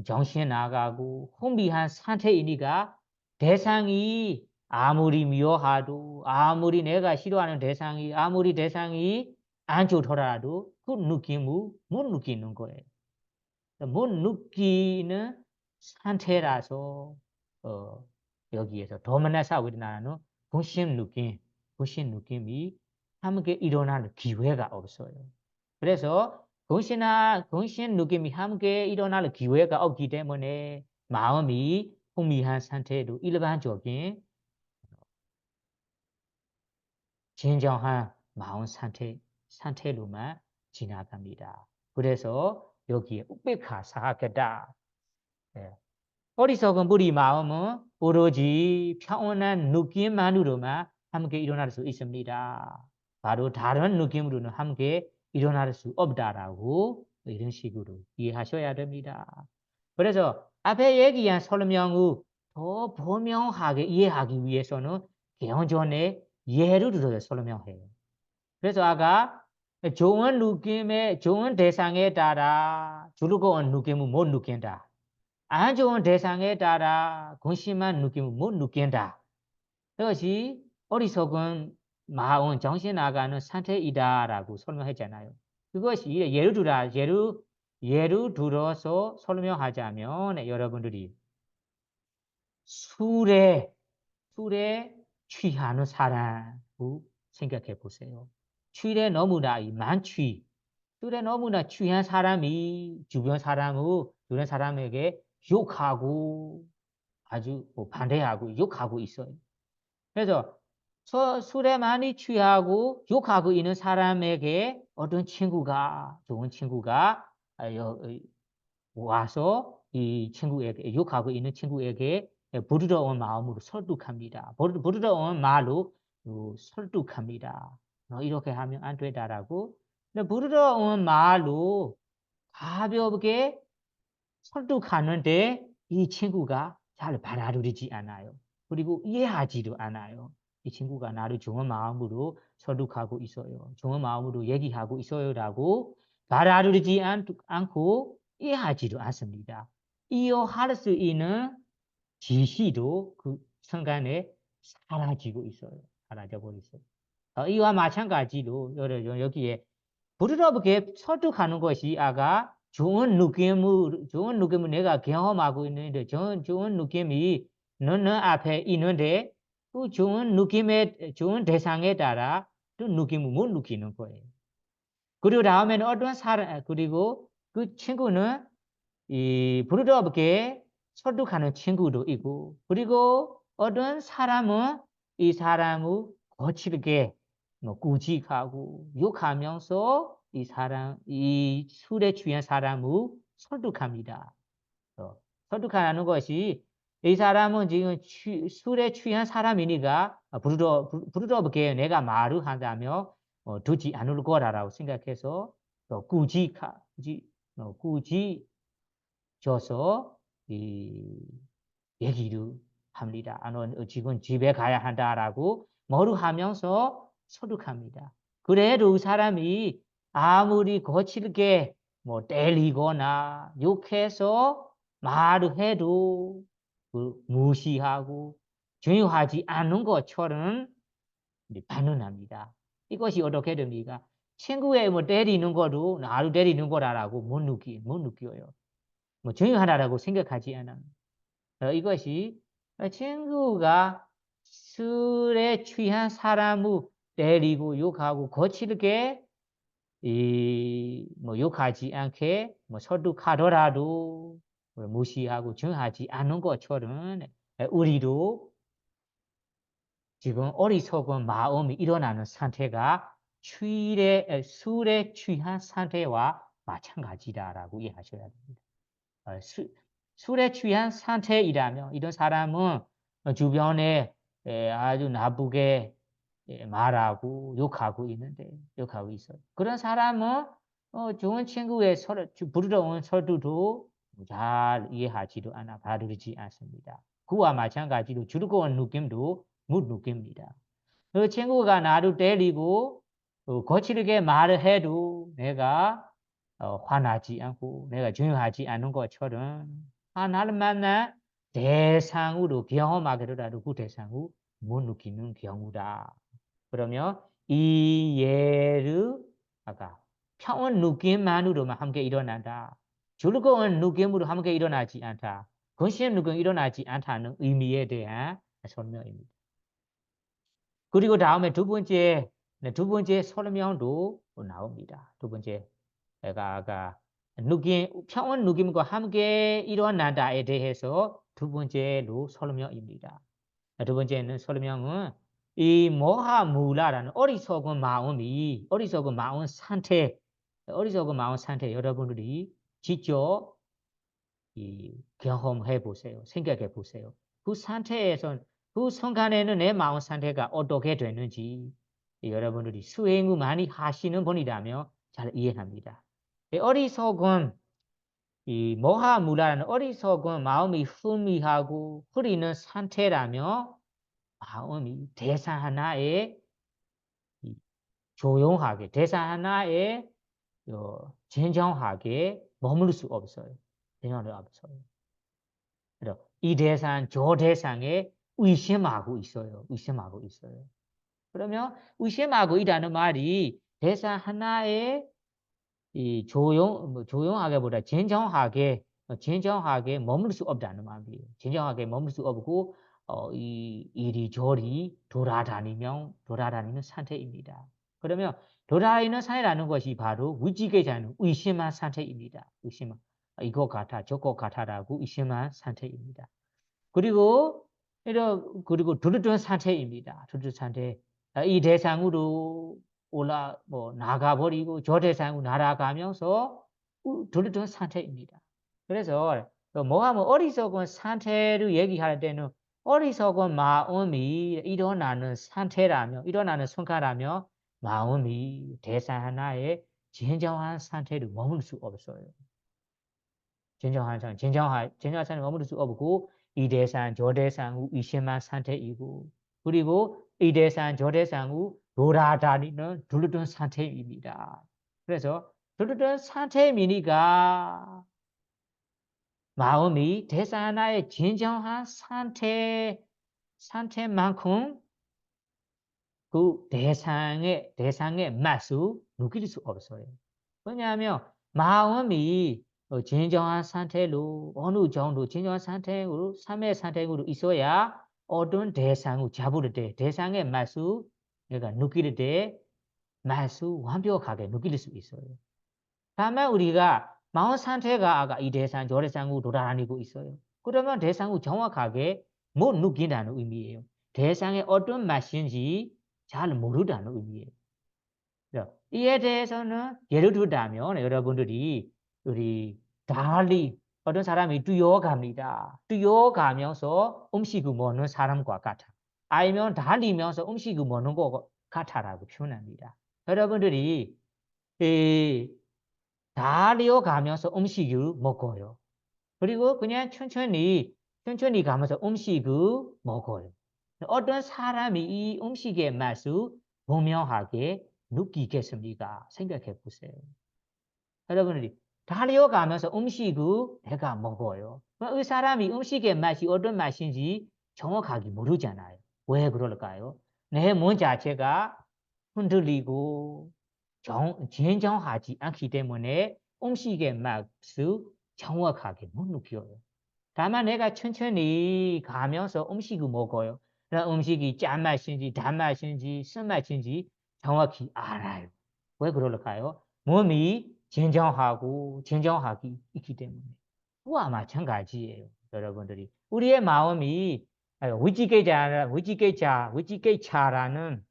정신이 나가고 혼미한 상태이니까 대상이 아무리 미워하도 아무리 내가 싫어하는 대상이 아무리 대상이 안 좋더라도 그 느낌을 못 느끼는 거예요. 못 느끼는 상태라서 여기에서 도만나사 우리나라는 근심 느낌이 함께 일어날 기회가 없어요. 그래서 근심 느낌이 함께 일어날 기회가 없기 때문에 마음이 혼미한 상태도 일반적인 진정한 마음 상태로만 지나갑니다. 그래서 여기에 우베카 사하겠다. 어리석은 우리 마음은 오로지 평온한 느낌만으로만 함께 일어날 수 있습니다. 바로 다른 느낌으로는 함께 일어날 수 없다라고 이런 식으로 이해하셔야 됩니다. 그래서 앞에 얘기한 설명을 더 분명하게 이해하기 위해서는 개헌전에 예를 들어서 설명해요. 그래서 아까 좋은 대상에 따라 즐거운 느낌을 못 느낀다. 안 좋은 대상에 따라 근심한 느낌을 못 느낀다. 그것이 어리석은 마음, 정신 나가는 상태이다라고 설명했잖아요. 그것이 예를 들어서 설명하자면 여러분들이 술에 취하는 사람을 생각해 보세요. 술에 너무나 술에 너무나 취한 사람이 주변 사람에게 욕하고 아주 반대하고 욕하고 있어요. 그래서 술에 많이 취하고 욕하고 있는 사람에게 어떤 좋은 친구가 와서 이 친구에게 욕하고 있는 친구에게 부드러운 마음으로 설득합니다. 부드러운 말로 설득합니다. 이렇게 하면 안 되다라고. 부드러운 말로 가볍게 설득하는데 이 친구가 잘 받아들이지 않아요. 그리고 이해하지도 않아요. 이 친구가 나를 좋은 마음으로 설득하고 있어요. 좋은 마음으로 얘기하고 있어요라고 받아들이지 않고 이해하지도 않습니다. 이해할 수 있는 지시도 그 순간에 사라지고 있어요. 사라져 버리죠. 이와 마찬가지로 여기에 부드럽게 설득하는 것이 아까 좋은 느낌을 내가 경험하고 있는데 좋은 느낌이 너는 앞에 있는데 그 좋은 대상에 따라 그 느낌을 못 느끼는 거예요. 그리고 다음에는 어떤 사람 그리고 그 친구는 이 부르더에게 설득하는 친구도 있고 그리고 어떤 사람은 이 사람을 거칠게 뭐 꾸직하고 욕하면서 이 사람 이 술에 취한 사람을 설득합니다. 설득하는 것이 이 사람은 지금 술에 취한 사람이니까 부르더에게 내가 말을 한다며 듣지 않을 거라고 생각해서 꾸짖어서 이 얘기를 합니다. 너 지금 집에 가야 한다라고 뭐를 하면서 설득합니다. 그래도 사람이 아무리 거칠게 뭐 때리거나 욕해서 말을 해도 무시하고 중요하지 않은 것처럼 반응합니다. 이것이 어떻게 됩니까? 친구의 뭐 때리는 것도 나를 때리는 거라고 못 느껴요. 뭐 중요하다라고 생각하지 않아요. 이것이 친구가 술에 취한 사람을 때리고 욕하고 거칠게 뭐 욕하지 않게 뭐 설득하더라도 무시하고 중요하지 않은 것처럼 우리도 지금 어리석은 마음이 일어나는 상태가 술에 취한 상태와 마찬가지다라고 이해하셔야 됩니다. 술에 취한 상태이라면 이런 사람은 주변에 아주 나쁘게 말하고 욕하고 있어요. 그런 사람은 좋은 친구의 부드러운 설득도 잘 이해하지도 않아 받아들이지 않습니다. 그와 마찬가지로 즐거운 느낌도 못 느낍니다. 그 친구가 나를 때리고 거칠게 말을 해도 내가 화나지 않고 내가 중요하지 않은 것처럼 하나를 만나 대상으로 경험하게라도 그 대상을 못 느끼는 경우다. 그러면 이 예를 아까 평온 느낌만으로만 함께 일어난다. 즐거운 느낌으로 함께 일어나지 않다. 근심 느낌이 일어나지 않다는 의미에 대한 설명입니다. 그리고 다음에 두 번째 설명도 나옵니다. 두 번째 아까 평온 느낌과 함께 일어난다에 대해서 두 번째로 설명입니다. 두 번째는 설명은 이 모하무라라는 어리석은 마음 상태 여러분들이 직접 경험해 보세요. 생각해 보세요. 그 상태에서 그 순간에는 내 마음 상태가 어떻게 되는지 여러분들이 수행을 많이 하시는 분이라면 잘 이해합니다. 어리석은 이 모하무라는 어리석은 마음이 흐미하고 흐리는 상태라면 마음이 대상 하나에 조용하게 대상 하나에 진정하게 머물 수 없어요. 이 대상 저 대상에 의심하고 있어요. 그러면 의심하고 있다는 말이 대상 하나에 이 조용하게보다 진정하게 머물 수 없다는 말이에요. 진정하게 머물 수 없고 이 이리저리 돌아다니는 상태입니다. 그러면 돌아다니는 상태라는 것이 바로 무지개지 않은 의심한 상태입니다. 이것 같아 저것 같아라고 의심한 상태입니다. 그리고 두루둔 상태입니다. 두루둔 상태. 이 대상으로 나가버리고 저 대상으로 날아가면서 두루둔 상태입니다. 그래서 뭐하면 어리석은 상태를 얘기할 때는 어리석은 마음이 일어나는 순간이라면 마음이 대상 하나에 진정한 상태를 머물 수 없어요. 진정한 상태에 머무를 수 없고 이 대상 저 대상 의심한 상태이고 그리고 이 대상 저 대상 돌아다니는 두루둔 상태입니다. 그래서 두루둔 상태이니까 마음이 대상 하나의 진정한 상태만큼 그 대상의 맛을 느낄 수 없어요. 왜냐하면 마음이 진정한 상태로 어느 정도 진정한 상태로 삶의 상태로 있어야 어떤 대상을 잡을 때 대상의 맛을 내가 느낄 때 맛수 완벽하게 느낄 수 있어요. 다만 우리가 마음 상태가 아까 이 대상 저대상으로 돌아다니고 있어요. 그러면 대상을 정확하게 못 느낀다는 의미예요. 대상의 어떤 맛인지 잘 모르다는 의미예요. 이에 대해서는 예를 들자면 여러분들이 우리 달리 어떤 사람이 뛰어갑니다. 뛰어가면서 음식을 먹는 사람과 같아. 아니면 달리면서 음식을 먹는 것 같아라고 표현합니다. 여러분들이 달려가면서 음식을 먹어요. 그리고 그냥 천천히 가면서 음식을 먹어요. 어떤 사람이 이 음식의 맛을 분명하게 느끼겠습니까? 생각해 보세요. 여러분들이 달려가면서 음식을 내가 먹어요. 이 사람이 음식의 맛이 어떤 맛인지 정확하게 모르잖아요. 왜 그럴까요? 내 몸 자체가 흔들리고 진정하지 않기 때문에 음식의 맛을 정확하게 못 느껴요. 다만 내가 천천히 가면서 음식을 먹어요. 음식이 짠맛인지 단맛인지 쓴맛인지 정확히 알아요. 왜 그럴까요? 몸이 진정하기 있기 때문에. 그와 마찬가지예요. 여러분들이. 우리의 마음이 위지개차라는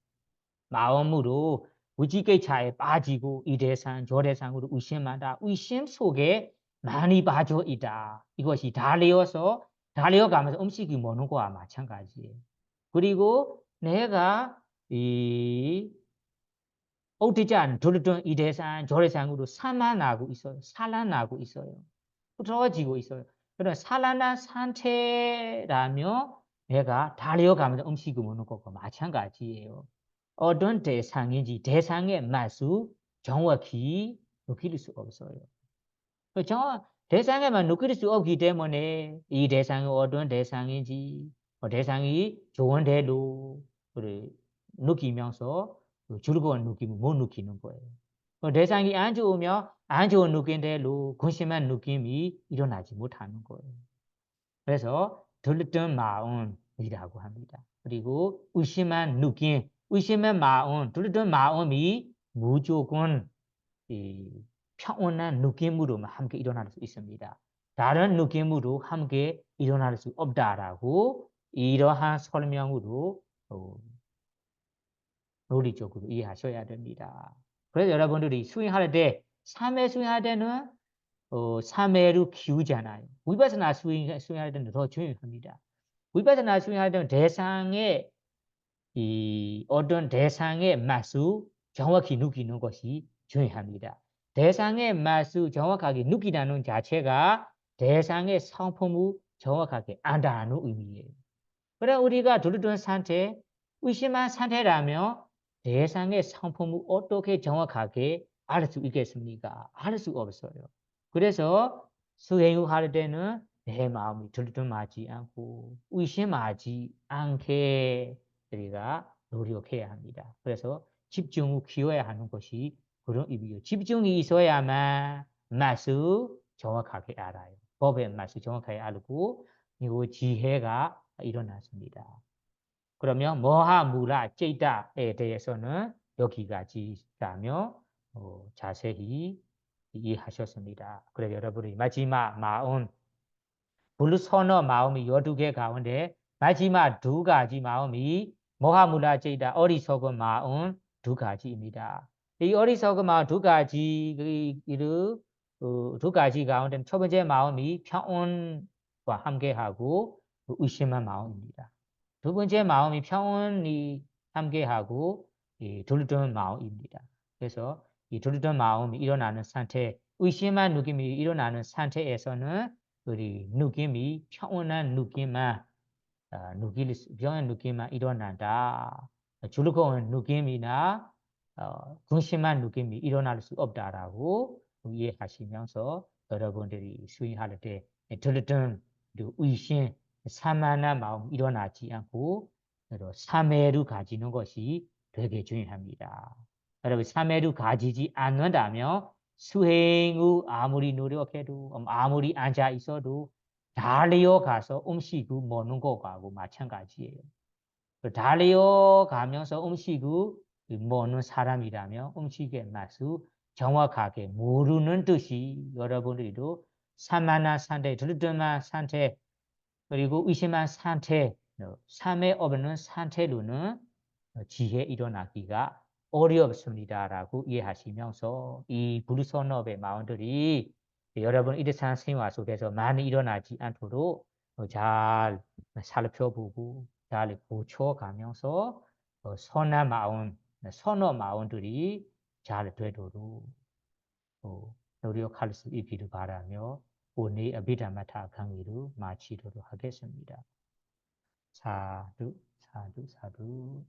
마음으로 위지개차에 빠지고 이 대상 저 대상으로 의심하다. 의심 속에 많이 빠져 있다. 이것이 달려가면서 음식이 먹는 거와 마찬가지예요. 그리고 내가 이 어디자 들었던 이 대상 저 대상으로 산만하고 있어요. 산란하고 있어요. 흐트러지고 있어요. 그런 산란한 상태라면 내가 달려가면서 음식을 먹는 것과 마찬가지예요. 어떤 대상인지 대상의 맛을 정확히 느낄 수 없어요. 대상에만 느낄 수 없기 때문에 이 대상이 어떤 대상인지 대상이 좋은 대로 느끼면서 즐거운 느낌을 못 느끼는 거예요. 대상이 안 좋으면 안 좋은 느낌 대로 근심한 느낌이 일어나지 못하는 거예요. 그래서 들뜬 마음이라고 합니다. 그리고 의심한 느낌, 의심의 마음, 들뜬 마음이 무조건 평온한 느낌으로만 함께 일어날 수 있습니다. 다른 느낌으로 함께 일어날 수 없다라고 이러한 설명으로 논리적으로 이해하셔야 됩니다. 그래서 여러분들이 수행할 때, 3회 수행할 때는 3회로 키우잖아요. 위파스나 수행할 때는 더 중요합니다. 위파스나 수행할 때는 어떤 대상의 맛을 정확히 느끼는 것이 중요합니다. 대상의 맛을 정확하게 느끼다는 자체가 대상의 성품을 정확하게 안다는 의미예요. 그럼 우리가 들었던 상태, 의심한 상태라면 대상의 성품을 어떻게 정확하게 알 수 있겠습니까? 알 수 없어요. 그래서 수행을 할 때는 내 마음이 들뜸하지 않고 의심하지 않게 우리가 노력해야 합니다. 그래서 집중을 키워야 하는 것이 그런 의미예요. 집중이 있어야만 맛을 정확하게 알아요. 법의 맛을 정확하게 알고 그리고 지혜가 일어났습니다. 그러면 모하무라 제이다에 대해서는 여기까지라며 자세히 이해하셨습니다. 그래서 여러분이 마지막 마음 불선어 마음이 12개 가운데 마지막 두 가지 마음이 모하무라 제이다 어리석은 마음 두 가지입니다. 이 어리석은 마음 두 가지 두 가지 가운데 첫 번째 마음이 평온과 함께하고 의심한 마음입니다. 두 번째 마음이 평온이 함께하고 들뜬 마음입니다. 그래서 이 들뜬 마음이 일어나는 상태, 의심한 느낌이 일어나는 상태에서는 우리 느낌이 평온한 느낌만 평온한 느낌만 일어난다. 즐거운 느낌이나 근심한 느낌이 일어날 수 없다라고 이해하시면서 여러분들이 수행할 때 들뜬 의심, 산만한 마음 일어나지 않고 삼회를 가지는 것이 되게 중요합니다. 여러분 삼회를 가지지 않는다면 수행을 아무리 노력해도 아무리 앉아 있어도 달려가서 음식을 먹는 것하고 마찬가지예요. 달려가면서 음식을 모는 사람이라면 음식의 맛을 정확하게 모르는 뜻이 여러분들도 산만한 상태, 들뜨만 상태, 그리고 의심한 상태, 삶에 없는 상태로는 지혜 일어나기가 어렵습니다라고 이해하시면서 이 불선업의 마음들이 여러분 일상 생활 속에서 많이 일어나지 않도록 잘 살펴보고 잘 고쳐가면서 선한 마음, 선한 마음들이 잘 되도록 노력할 수 있기를 바라며 오늘 어비담마타 강의를 마치도록 하겠습니다. 사두, 사두, 사두.